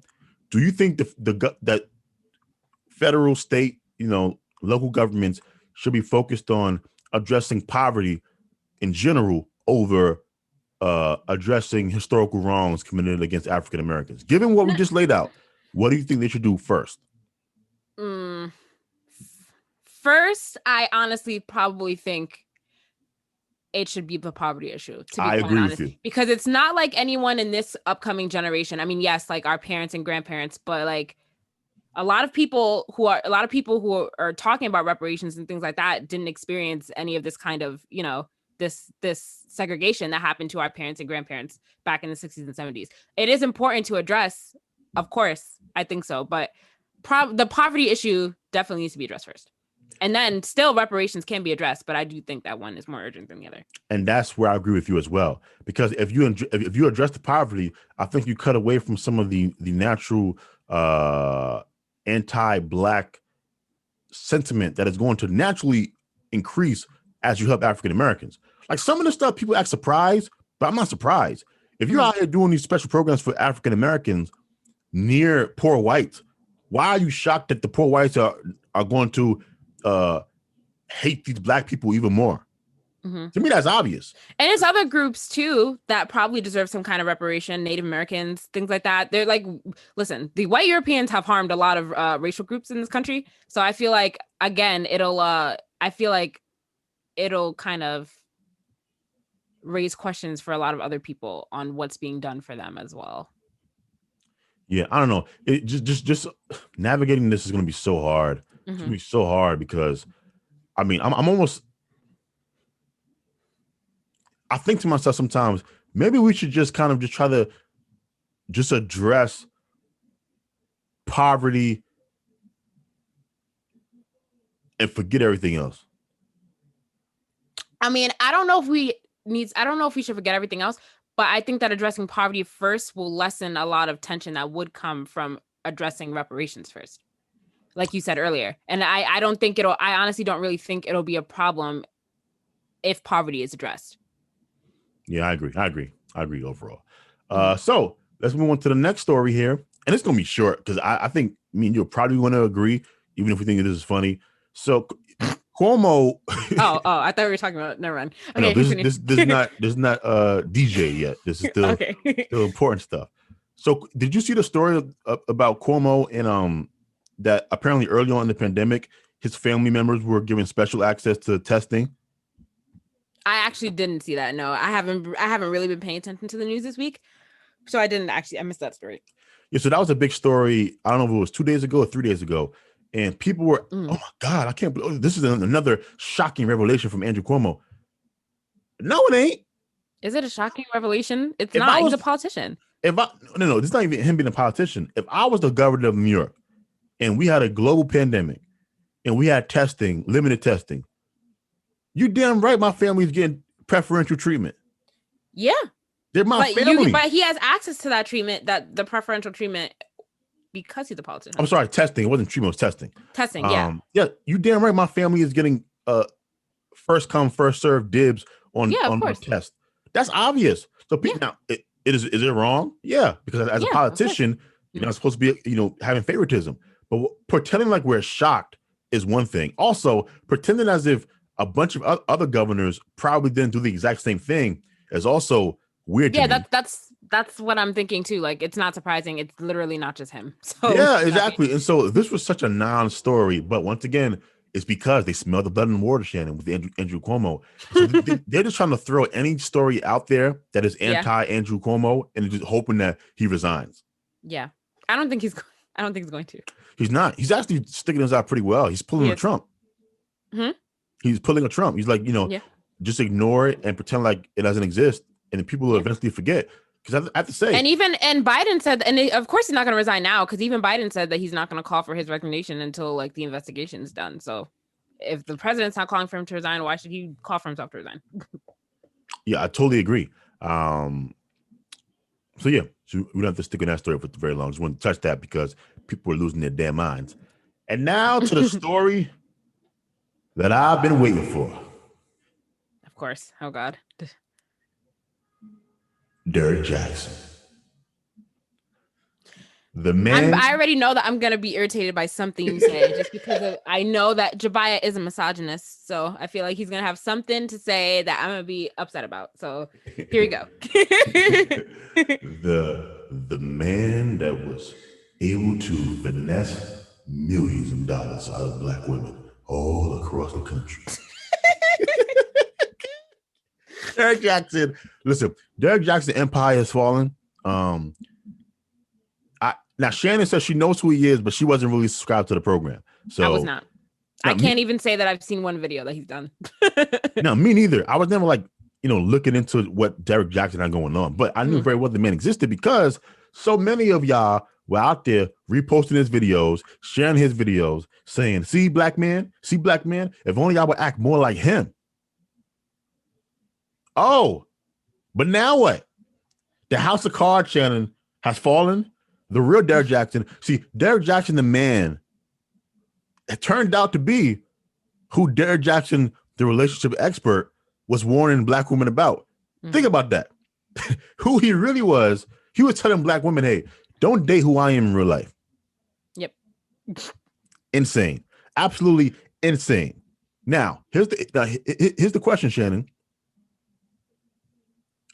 S1: Do you think that federal, state, local governments should be focused on addressing poverty in general over addressing historical wrongs committed against African Americans? Given what we just laid out, what do you think they should do first?
S2: First, I honestly probably think it should be the poverty issue, to be
S1: I
S2: quite
S1: agree
S2: honest,
S1: with you.
S2: because it's not like anyone in this upcoming generation. I mean, yes, like our parents and grandparents, but like a lot of people who are talking about reparations and things like that didn't experience any of this kind of, this segregation that happened to our parents and grandparents back in the 60s and 70s. It is important to address, of course, I think so, but the poverty issue definitely needs to be addressed first. And then still reparations can be addressed, but I do think that one is more urgent than the other.
S1: And that's where I agree with you as well. Because if you address the poverty, I think you cut away from some of the natural anti-Black sentiment that is going to naturally increase as you help African Americans. Like some of the stuff people act surprised, but I'm not surprised. If you're out here doing these special programs for African Americans near poor whites, why are you shocked that the poor whites are going to hate these Black people even more? To me, that's obvious.
S2: And there's other groups too that probably deserve some kind of reparation. Native Americans, things like that. They're like, listen, the white Europeans have harmed a lot of racial groups in this country. So I feel like, again, it'll kind of raise questions for a lot of other people on what's being done for them as well.
S1: Yeah, I don't know. It just navigating this is going to be so hard. It's going to be so hard because, I mean, I'm almost. I think to myself sometimes, maybe we should just kind of just try to just address poverty and forget everything else.
S2: I mean, I don't know if we should forget everything else, but I think that addressing poverty first will lessen a lot of tension that would come from addressing reparations first, like you said earlier. And I honestly don't really think it'll be a problem if poverty is addressed.
S1: Yeah, I agree overall. So let's move on to the next story here. And it's going to be short because I think me and you'll probably want to agree, even if we think this is funny. So Cuomo.
S2: I thought we were talking about. Never mind. Okay,
S1: no, this is not DJ yet. This is still
S2: okay.
S1: Still important stuff. So did you see the story about Cuomo and that apparently early on in the pandemic, his family members were given special access to testing?
S2: I actually didn't see that. No, I haven't really been paying attention to the news this week. So I missed that story.
S1: Yeah, so that was a big story. I don't know if it was 2 days ago or 3 days ago. And people were, oh my God, I can't believe this is another shocking revelation from Andrew Cuomo. No, it ain't.
S2: Is it a shocking revelation? It's not. He's a politician.
S1: No, this is not even him being a politician. If I was the governor of New York and we had a global pandemic and we had testing, limited testing, you damn right my family's getting preferential treatment.
S2: Yeah.
S1: They're my family.
S2: But he has access to that treatment, the preferential treatment, because he's a politician.
S1: I'm sorry, testing. It wasn't treatment, it was testing.
S2: Testing, yeah.
S1: Yeah, you damn right my family is getting first come, first serve dibs on my test. That's obvious. So now, is it wrong? Yeah, because as a politician, you're not supposed to be, having favoritism. But pretending like we're shocked is one thing. Also, pretending as if a bunch of other governors probably didn't do the exact same thing is also weird to me.
S2: That's what I'm thinking too. Like, it's not surprising. It's literally not just him. So
S1: yeah, exactly. And so this was such a non-story, but once again, it's because they smell the blood in the water, Shannon, with Andrew Cuomo. So they're just trying to throw any story out there that is anti-Andrew Cuomo and just hoping that he resigns.
S2: Yeah, I don't think he's going to.
S1: He's not. He's actually sticking his out pretty well. He's pulling a Trump. He's pulling a Trump. He's like, just ignore it and pretend like it doesn't exist, and then people will eventually forget. Because I have to say,
S2: and Biden said, of course he's not going to resign now, because even Biden said that he's not going to call for his resignation until like the investigation is done. So if the president's not calling for him to resign, why should he call for himself to resign?
S1: Yeah, I totally agree. So we don't have to stick in that story for very long. Just want to touch that because people are losing their damn minds. And now to the story that I've been waiting for.
S2: Of course. Oh God.
S1: Derrick Jaxn. The man.
S2: I already know that I'm gonna be irritated by something you say, just because I know that Jabaya is a misogynist, so I feel like he's gonna have something to say that I'm gonna be upset about. So here we go.
S1: the man that was able to finesse millions of dollars out of black women all across the country. Derrick Jaxn. Listen, Derrick Jaxn empire has fallen. Now, Shannon says she knows who he is, but she wasn't really subscribed to the program. So
S2: I was not. I can't even say that I've seen one video that he's done.
S1: No, me neither. I was never looking into what Derrick Jaxn had going on, but I knew very well the man existed because so many of y'all were out there reposting his videos, sharing his videos, saying, see black man, if only y'all would act more like him. Oh, but now what? The house of cards, Shannon, has fallen. The real Derrick Jaxn. See, Derrick Jaxn, the man, it turned out to be who Derrick Jaxn, the relationship expert, was warning black women about. Think about that. Who he really was. He was telling black women, hey, don't date who I am in real life.
S2: Yep.
S1: Insane. Absolutely insane. Now, here's the question, Shannon.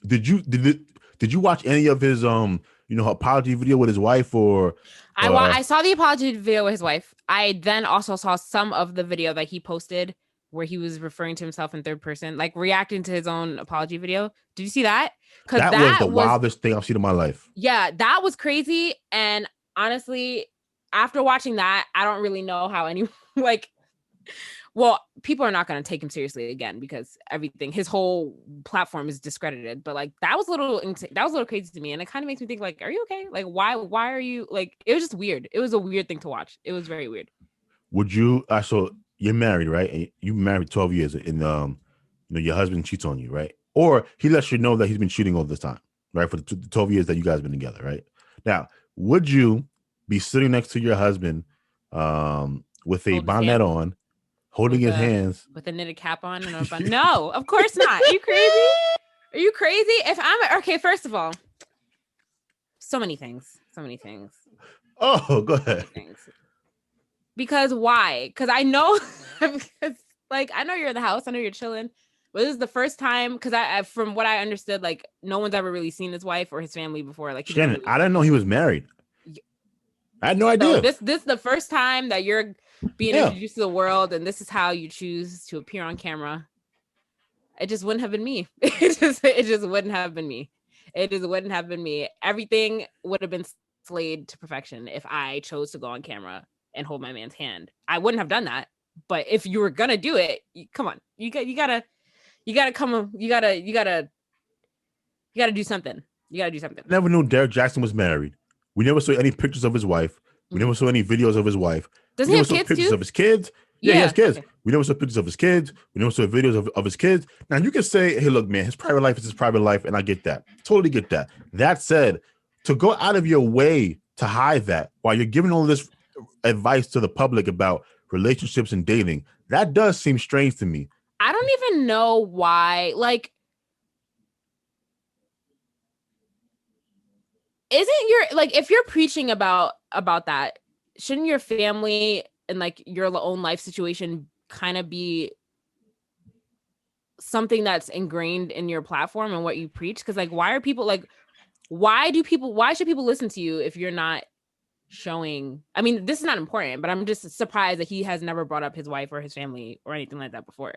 S1: Did you watch any of his apology video with his wife, or
S2: I saw the apology video with his wife. I then also saw some of the video that he posted where he was referring to himself in third person, like reacting to his own apology video. Did you see that? Because
S1: that was the wildest thing I've seen in my life.
S2: Yeah, that was crazy. And honestly, after watching that, I don't really know how anyone people are not going to take him seriously again because his whole platform is discredited. But that was a little crazy to me, and it kind of makes me think are you okay? Why are you it was just weird. It was a weird thing to watch. It was very weird.
S1: Would you? So you're married, right? And you married 12 years, and your husband cheats on you, right? Or he lets you know that he's been cheating all this time, right? For the 12 years that you guys have been together, right? Now, would you be sitting next to your husband with a bonnet on? Holding his hands
S2: with a knitted cap on and a bun. No, of course not. Are you crazy? Are you crazy? If I'm okay, first of all, so many things.
S1: Oh, go ahead.
S2: Because why? Because I know, I know you're in the house. I know you're chilling. But this is the first time, because I from what I understood, no one's ever really seen his wife or his family before.
S1: Shannon, I didn't know he was married. I had no idea.
S2: This is the first time that you're being introduced to the world, and this is how you choose to appear on camera. It just wouldn't have been me. It just wouldn't have been me. It just wouldn't have been me. Everything would have been slayed to perfection if I chose to go on camera and hold my man's hand. I wouldn't have done that. But if you were gonna do it, come on, you gotta do something. You gotta do something.
S1: Never knew Derrick Jaxn was married. We never saw any pictures of his wife. We never saw any videos of his wife.
S2: Does he have kids
S1: pictures
S2: too?
S1: Of his kids. Yeah, he has kids.
S2: Okay.
S1: We never saw pictures of his kids. We never saw videos of his kids. Now, you can say, hey, look, man, his private life is his private life, and I get that. Totally get that. That said, to go out of your way to hide that while you're giving all this advice to the public about relationships and dating, that does seem strange to me.
S2: I don't even know why. Isn't your if you're preaching about that, shouldn't your family and your own life situation kind of be something that's ingrained in your platform and what you preach? Because why should people listen to you if you're not showing? I mean, this is not important, but I'm just surprised that he has never brought up his wife or his family or anything like that before.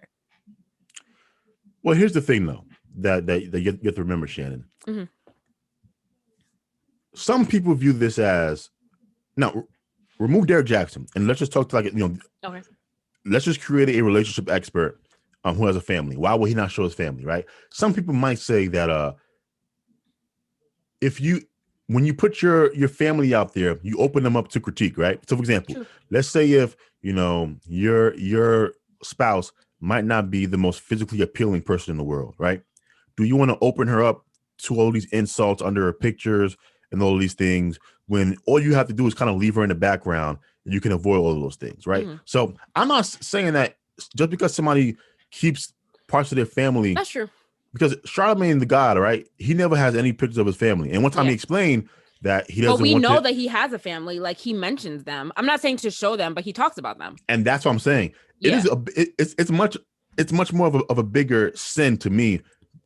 S1: Well, here's the thing though that you have to remember, Shannon.
S2: Mm-hmm.
S1: Some people view this as now. Remove Derrick Jaxn and let's just talk to
S2: Okay.
S1: Let's just create a relationship expert who has a family. Why would he not show his family, right? Some people might say that when you put your family out there, you open them up to critique, right? So, for example,
S2: True.
S1: let's say if your spouse might not be the most physically appealing person in the world, right? Do you want to open her up to all these insults under her pictures and all these things when all you have to do is kind of leave her in the background and you can avoid all of those things, right?
S2: Mm-hmm.
S1: So I'm not saying that just because somebody keeps parts of their family.
S2: That's true.
S1: Because Charlemagne the God, right? He never has any pictures of his family. And one time he explained that he doesn't.
S2: But we know that he has a family. Like he mentions them. I'm not saying to show them, but he talks about them.
S1: And that's what I'm saying. Yeah. It's much more of a bigger sin to me,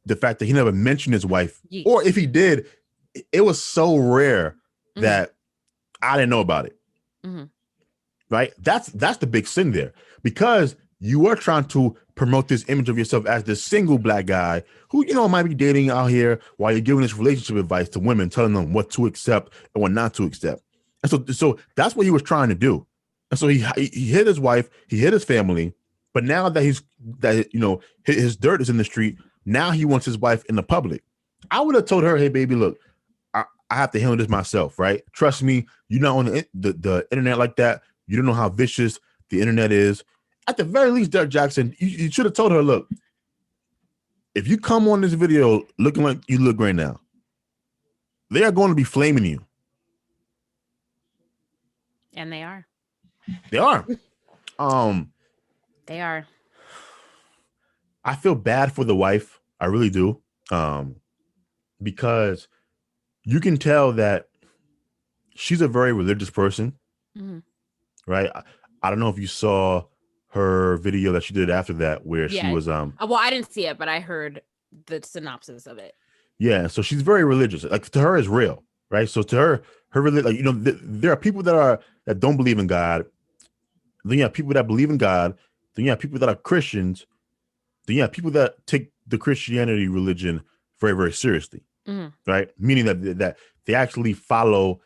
S1: the fact that he never mentioned his wife, or if he did, it was so rare that I didn't know about it. Mm-hmm. Right? That's the big sin there, because you are trying to promote this image of yourself as this single black guy who, might be dating out here while you're giving this relationship advice to women, telling them what to accept and what not to accept. And so that's what he was trying to do. And so he hit his wife, he hit his family, but now that his dirt is in the street, now he wants his wife in the public. I would have told her, hey, baby, look, I have to handle this myself, right? Trust me, you're not on the internet like that. You don't know how vicious the internet is. At the very least, Derrick Jaxn, you should have told her, look, if you come on this video looking like you look right now, they are going to be flaming you.
S2: And they are.
S1: They are.
S2: They are.
S1: I feel bad for the wife. I really do. Because you can tell that she's a very religious person. Mm-hmm. Right? I don't know if you saw her video that she did after that, where she was
S2: well, I didn't see it, but I heard the synopsis of it.
S1: Yeah, so she's very religious. Like, to her is real, right? So to her religion, like, there are people that don't believe in God. Then you have people that believe in God. Then you have people that are Christians. Then you have people that take the Christianity religion very, very seriously, right? Meaning that they actually follow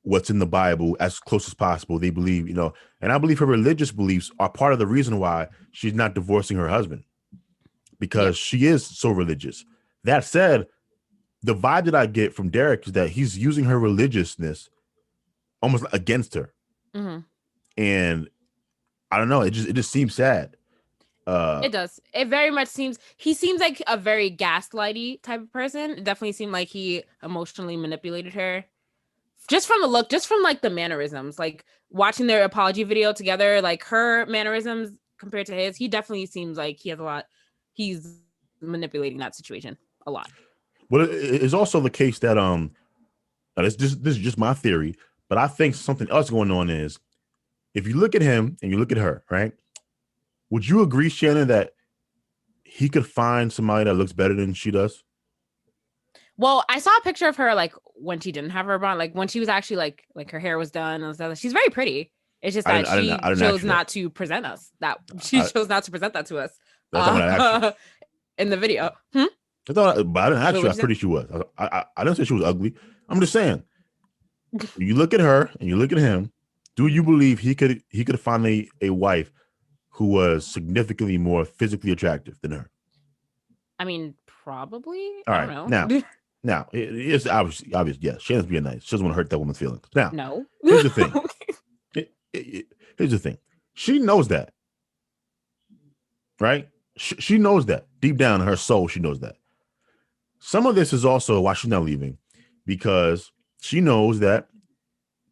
S1: what's in the Bible as close as possible. They believe, and I believe her religious beliefs are part of the reason why she's not divorcing her husband, because she is so religious. That said, the vibe that I get from Derrick is that he's using her religiousness almost against her. Mm-hmm. And I don't know, it just seems sad.
S2: It does. It very much he seems like a very gaslighty type of person. It definitely seemed like he emotionally manipulated her. Just from the look, just from like the mannerisms, like watching their apology video together, like her mannerisms compared to his, he definitely seems like he's manipulating that situation a lot.
S1: Well, it's also the case that this is just my theory, but I think something else going on is, if you look at him and you look at her, right? Would you agree, Shannon, that he could find somebody that looks better than she does?
S2: Well, I saw a picture of her like when she didn't have her bond, like when she was actually like her hair was done and stuff. She's very pretty. It's just that she chose not to present us that. She chose not to present that to us in the video.
S1: I didn't actually. I'm pretty she was. I didn't say she was ugly. I'm just saying. You look at her and you look at him. Do you believe he could find a wife who was significantly more physically attractive than her?
S2: I mean, probably.
S1: All
S2: right.
S1: I don't know. Now it's obvious. Yes, Shannon's being nice. She doesn't want to hurt that woman's feelings. Now,
S2: no.
S1: Here's the thing. Here's the thing. She knows that, right? She knows that deep down in her soul. She knows that. Some of this is also why she's not leaving, because she knows that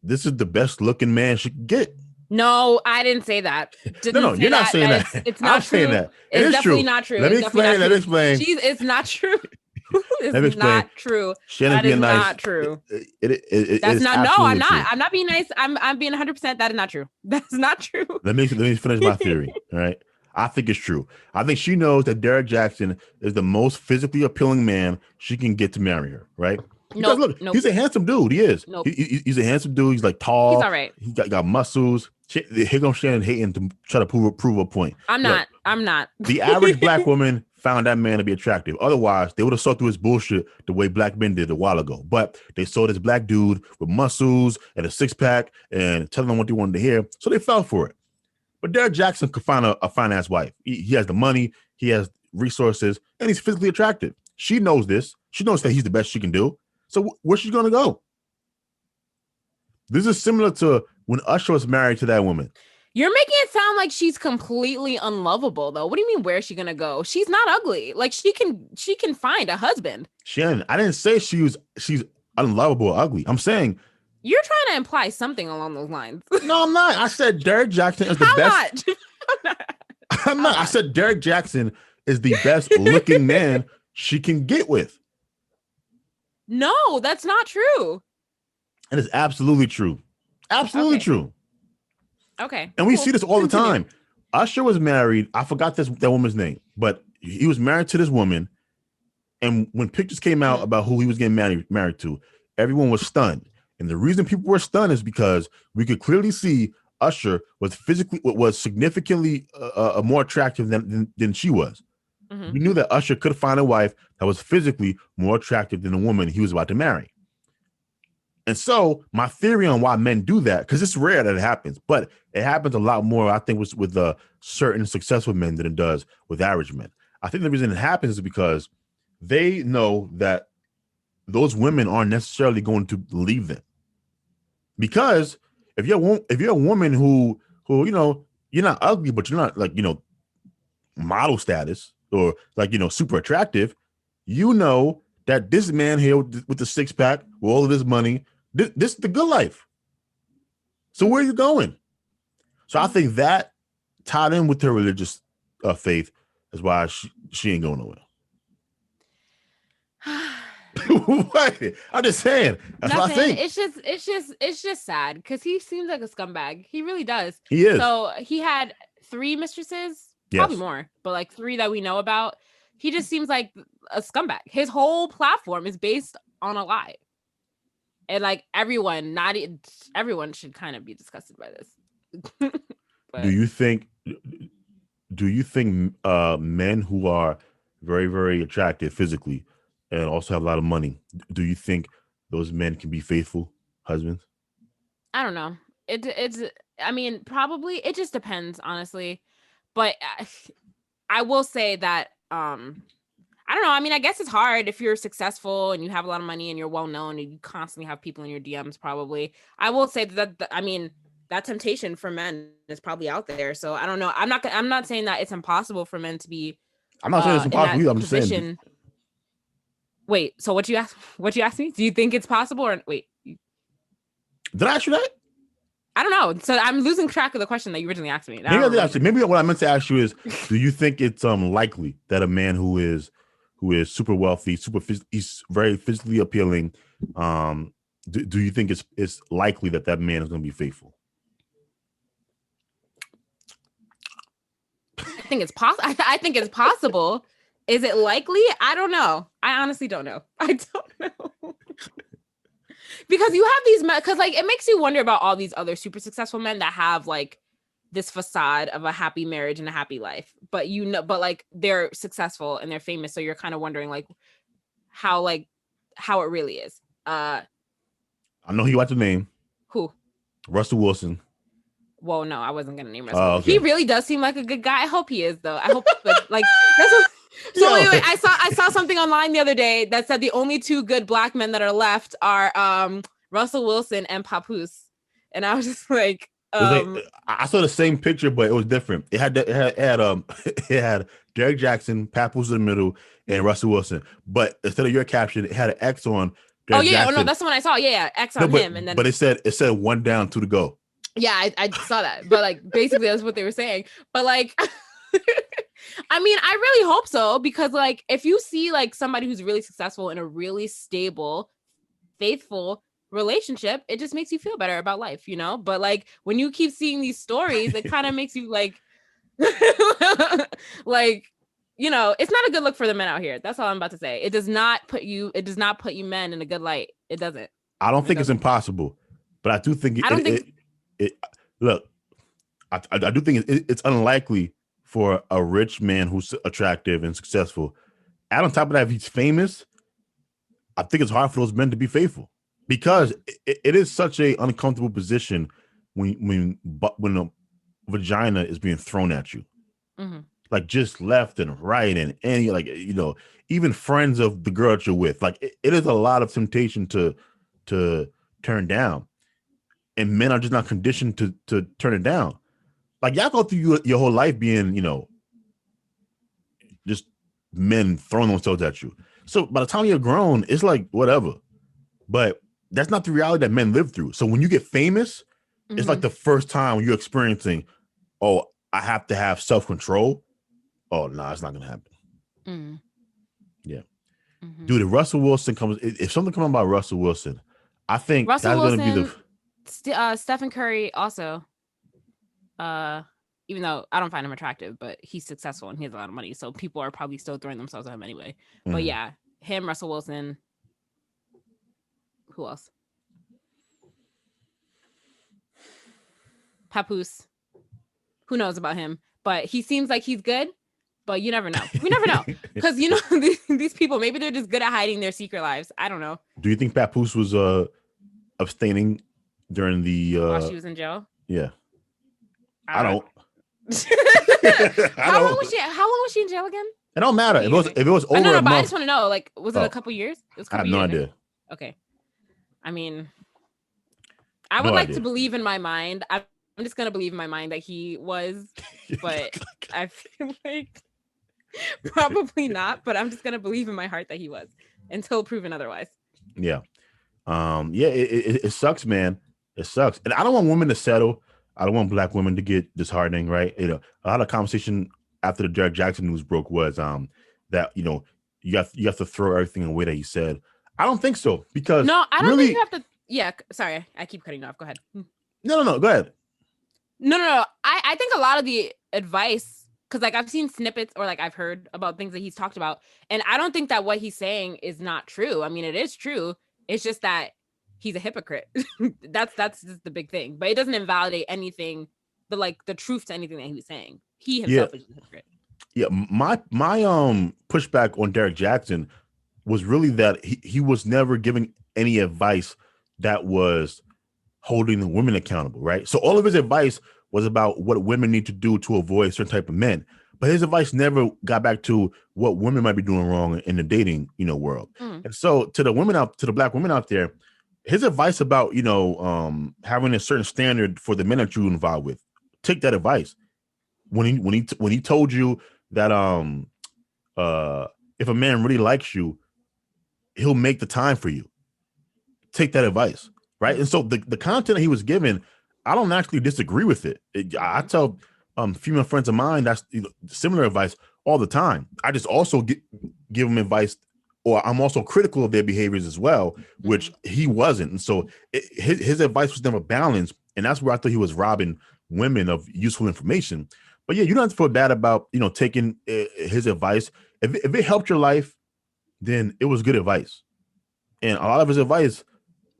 S1: this is the best looking man she can get.
S2: No, I didn't say that.
S1: No, you're not saying that.
S2: It's not true.
S1: Saying that.
S2: It's definitely not true.
S1: Let me explain.
S2: It's not true. It's not true.
S1: That is
S2: not true. That's not. No, I'm not. True. I'm not being nice. I'm being 100%. That is not true. That's not true.
S1: Let me finish my theory. All right. I think it's true. I think she knows that Derrick Jaxn is the most physically appealing man she can get to marry her. Right. Because look, he's a handsome dude. He is. He's a handsome dude. He's like tall.
S2: He's all right.
S1: He got muscles. Here goes Shannon hating to try to prove a point.
S2: I'm not.
S1: The average black woman found that man to be attractive. Otherwise, they would have saw through his bullshit the way black men did a while ago. But they saw this black dude with muscles and a six-pack and telling them what they wanted to hear. So they fell for it. But Derrick Jaxn could find a fine-ass wife. He has the money. he has resources, and he's physically attractive. She knows this. She knows that he's the best she can do. So where's she going to go? This is similar to when Usher was married to that woman.
S2: You're making it sound like she's completely unlovable, though. What do you mean, where's she gonna go? She's not ugly. Like she can find a husband.
S1: Shannon, I didn't say she's unlovable or ugly. I'm saying
S2: you're trying to imply something along those lines.
S1: No, I'm not. I said Derrick Jaxn is the best. I'm not. I said Derrick Jaxn is the best looking man she can get with.
S2: No, that's not true.
S1: It is absolutely true. Absolutely true.
S2: Okay.
S1: And we see this all the time. Usher was married. I forgot that woman's name, but he was married to this woman. And when pictures came out about who he was getting married to, everyone was stunned. And the reason people were stunned is because we could clearly see Usher was significantly more attractive than she was. We knew that Usher could find a wife that was physically more attractive than the woman he was about to marry. And so my theory on why men do that, because it's rare that it happens, but it happens a lot more, I think, with certain successful men than it does with average men. I think the reason it happens is because they know that those women aren't necessarily going to leave them. Because if you're a woman who you're not ugly, but you're not model status or super attractive, that this man here with the six pack, with all of this money, this is the good life. So where are you going? So I think that tied in with her religious faith is why she ain't going nowhere. What? I'm just saying. That's what I think.
S2: It's just sad because he seems like a scumbag. He really does.
S1: He is.
S2: So he had 3 mistresses, probably more, but 3 that we know about. He just seems like a scumbag. His whole platform is based on a lie. And everyone should kind of be disgusted by this.
S1: Do you think men who are very, very attractive physically and also have a lot of money, do you think those men can be faithful husbands?
S2: I don't know. I mean, probably. It just depends, honestly. But I will say that I don't know. I mean, I guess it's hard if you're successful and you have a lot of money and you're well known and you constantly have people in your DMs. Probably, I will say that I mean, that temptation for men is probably out there. So I don't know. I'm not saying that it's impossible for men to be.
S1: I'm not saying it's impossible. I'm just saying.
S2: Wait. So what you asked me? Do you think it's possible or wait?
S1: Did I ask you that?
S2: I don't know. So I'm losing track of the question that you originally asked me.
S1: Maybe what I meant to ask you is, do you think it's likely that a man who is super wealthy, he's very physically appealing, do you think it's likely that man is going to be faithful?
S2: I think it's possible. I think it's possible. Is it likely? I don't know. I honestly don't know. I don't know. Because you have these men, because it makes you wonder about all these other super successful men that have this facade of a happy marriage and a happy life, but they're successful and they're famous, so you're kind of wondering how it really is.
S1: I know you want to name
S2: who?
S1: Russell Wilson.
S2: Well, no, I wasn't gonna name Russell. Okay. He really does seem like a good guy. I hope he is, though. I hope that's what. So wait, I saw something online the other day that said the only 2 good black men that are left are Russell Wilson and Papoose, and I was just like,
S1: I saw the same picture, but it was different. It had Derrick Jaxn, Papoose in the middle, and Russell Wilson. But instead of your caption, it had an X on.
S2: Derrick Jaxn. Oh no, that's the one I saw. Yeah, X on him, and then.
S1: But it said 1 down, 2 to go.
S2: Yeah, I saw that, but basically that's what they were saying. But I mean, I really hope so, because if you see somebody who's really successful in a really stable, faithful relationship, it just makes you feel better about life, But when you keep seeing these stories, it kind of makes you it's not a good look for the men out here. That's all I'm about to say. It does not put you men in a good light. It doesn't.
S1: I don't think it's impossible, but I do think look, I do think it's unlikely for a rich man who's attractive and successful. And on top of that, if he's famous, I think it's hard for those men to be faithful, because it is such a uncomfortable position when a vagina is being thrown at you.
S2: Mm-hmm.
S1: like just left and right, and any like even friends of the girl that you're with. Like it is a lot of temptation to turn down, and men are just not conditioned to turn it down. Like y'all go through your whole life being just men throwing themselves at you. So by the time you're grown, it's like whatever. But that's not the reality that men live through. So when you get famous, it's like the first time you're experiencing, oh, I have to have self-control. Oh, no, it's not going to happen. Yeah. Dude, if Russell Wilson comes, if something comes about Russell Wilson, I think
S2: Russell
S1: that's
S2: Wilson,
S1: going to be
S2: the Stephen Curry also. Even though I don't find him attractive, but he's successful and he has a lot of money, so people are probably still throwing themselves at him anyway. But yeah, him, Russell Wilson. Who else? Papoose. Who knows about him? But he seems like he's good. But you never know. We never know. Because, these people, maybe they're just good at hiding their secret lives. I don't know.
S1: Do you think Papoose was abstaining during the...
S2: while she was in jail?
S1: Yeah. I don't.
S2: How long was she in jail again?
S1: It don't matter. If it was over
S2: no,
S1: a
S2: but
S1: month...
S2: I just want to know, like, was it a couple years? It was a couple
S1: I have no idea.
S2: Okay. I mean, I would like to believe in my mind. I'm just going to believe in my mind that he was, but I feel like probably not, but I'm just going to believe in my heart that he was until proven otherwise.
S1: Yeah. It sucks, man. It sucks. And I don't want women to settle. I don't want black women to get disheartening, right? A lot of conversation after the Derrick Jaxn news broke was that, you have to throw everything away that he said. I don't think so, because
S2: no, I don't think you have to. Yeah, sorry, I keep cutting you off. Go ahead.
S1: No, go ahead.
S2: No. I think a lot of the advice, because like I've seen snippets or like I've heard about things that he's talked about, and I don't think that what he's saying is not true. I mean, it is true. It's just that he's a hypocrite. that's just the big thing. But it doesn't invalidate anything, the truth to anything that he was saying. He himself is a hypocrite. Yeah,
S1: my pushback on Derrick Jaxn was really that he was never giving any advice that was holding the women accountable, right? So all of his advice was about what women need to do to avoid certain type of men. But his advice never got back to what women might be doing wrong in the dating, world. And so to the black women out there, his advice about, having a certain standard for the men that you're involved with, take that advice. When he told you that if a man really likes you, he'll make the time for you. Take that advice, right? And so the content that he was given, I don't actually disagree with it. I tell female friends of mine that's similar advice all the time. I just also give them advice, or I'm also critical of their behaviors as well, which he wasn't. And so his advice was never balanced, and that's where I thought he was robbing women of useful information. But yeah, you don't have to feel bad about taking his advice. If it helped your life, then it was good advice. And a lot of his advice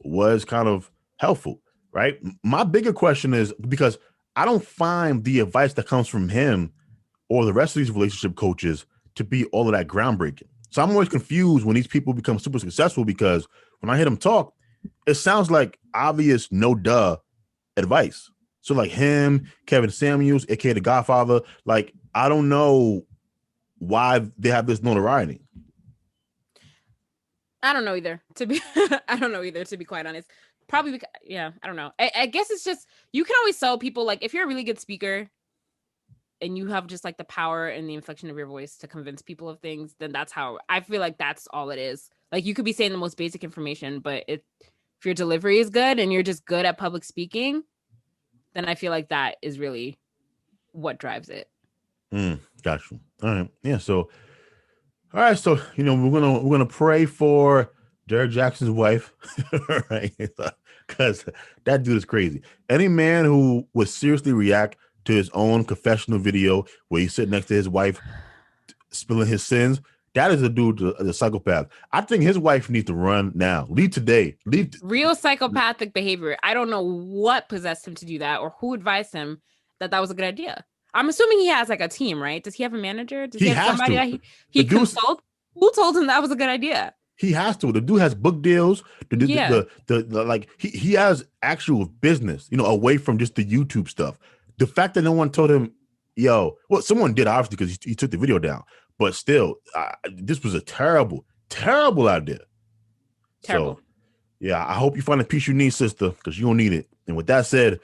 S1: was kind of helpful, right? My bigger question is, because I don't find the advice that comes from him or the rest of these relationship coaches to be all of that groundbreaking. So I'm always confused when these people become super successful, because when I hear them talk, it sounds like obvious, no duh advice. So like him, Kevin Samuels, aka The Godfather, like I don't know why they have this notoriety.
S2: I don't know either, to be quite honest. Probably because, I don't know. I guess it's just, you can always sell people, like if you're a really good speaker and you have just like the power and the inflection of your voice to convince people of things, then that's how, I feel like that's all it is. Like you could be saying the most basic information, but if your delivery is good and you're just good at public speaking, then I feel like that is really what drives it.
S1: Got you. All right. Yeah. So, all right. So, we're gonna pray for Derrick Jaxn's wife, right? Because that dude is crazy. Any man who would seriously react to his own confessional video where he's sitting next to his wife spilling his sins, that is a dude, a psychopath. I think his wife needs to run now. Leave today.
S2: Real psychopathic behavior. I don't know what possessed him to do that, or who advised him that was a good idea. I'm assuming he has like a team, right? Does he have a manager? Does he have somebody that he consult? Who told him that was a good idea?
S1: He has to. The dude has book deals. He has actual business, away from just the YouTube stuff. The fact that no one told him Yo, well, someone did obviously because he took the video down, but still, this was a terrible idea.
S2: Terrible.
S1: So, yeah, I hope you find the peace you need, sister, because you don't need it. And with that said,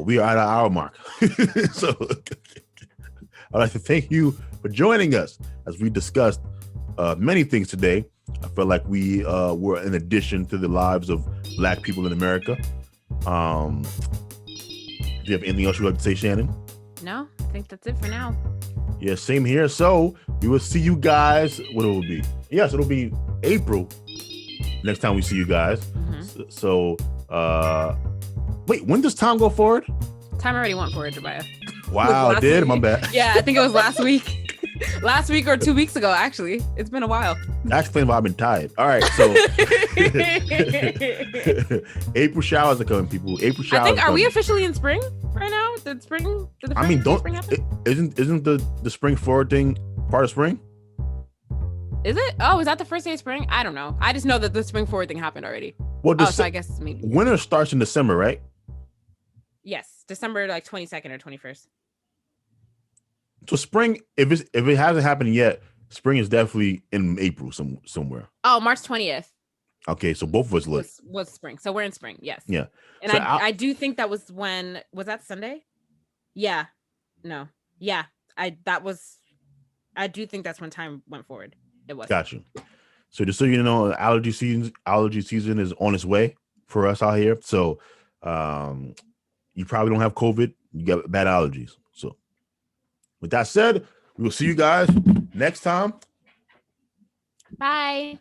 S1: we are at our hour mark. So, I'd like to thank you for joining us as we discussed many things today. I felt like we were an addition to the lives of Black people in America. Do you have anything else you would like to say, Shannon?
S2: No, I think that's it for now.
S1: Yeah, same here. So we will see you guys. What it will be? Yes, it'll be April next time we see you guys.
S2: Mm-hmm.
S1: So, wait, when does time go forward?
S2: Time already went forward, Jabaya.
S1: Wow, it did? My bad.
S2: Yeah, I think it was last week. Last week or 2 weeks ago, actually. It's been a while.
S1: That explains why I've been tired. All right, so April showers are coming, people. April showers.
S2: I think, are we officially in spring right now? Did spring? Did the
S1: I mean, don't.
S2: spring happen?
S1: Isn't the spring forward thing part of spring?
S2: Is it? Oh, is that the first day of spring? I don't know. I just know that the spring forward thing happened already.
S1: Well,
S2: so I guess maybe
S1: winter starts in December, right?
S2: Yes, December like 22nd or 21st.
S1: So spring, if it hasn't happened yet, spring is definitely in April somewhere.
S2: Oh, March 20th.
S1: Okay, so both of us look
S2: was spring. So we're in spring, yes.
S1: Yeah.
S2: And
S1: so
S2: I do think that was that Sunday? Yeah. No. Yeah. I do think that's when time went forward. It was.
S1: Gotcha. So just so you know, allergy season is on its way for us out here. So you probably don't have COVID. You got bad allergies. So with that said, we will see you guys next time.
S2: Bye.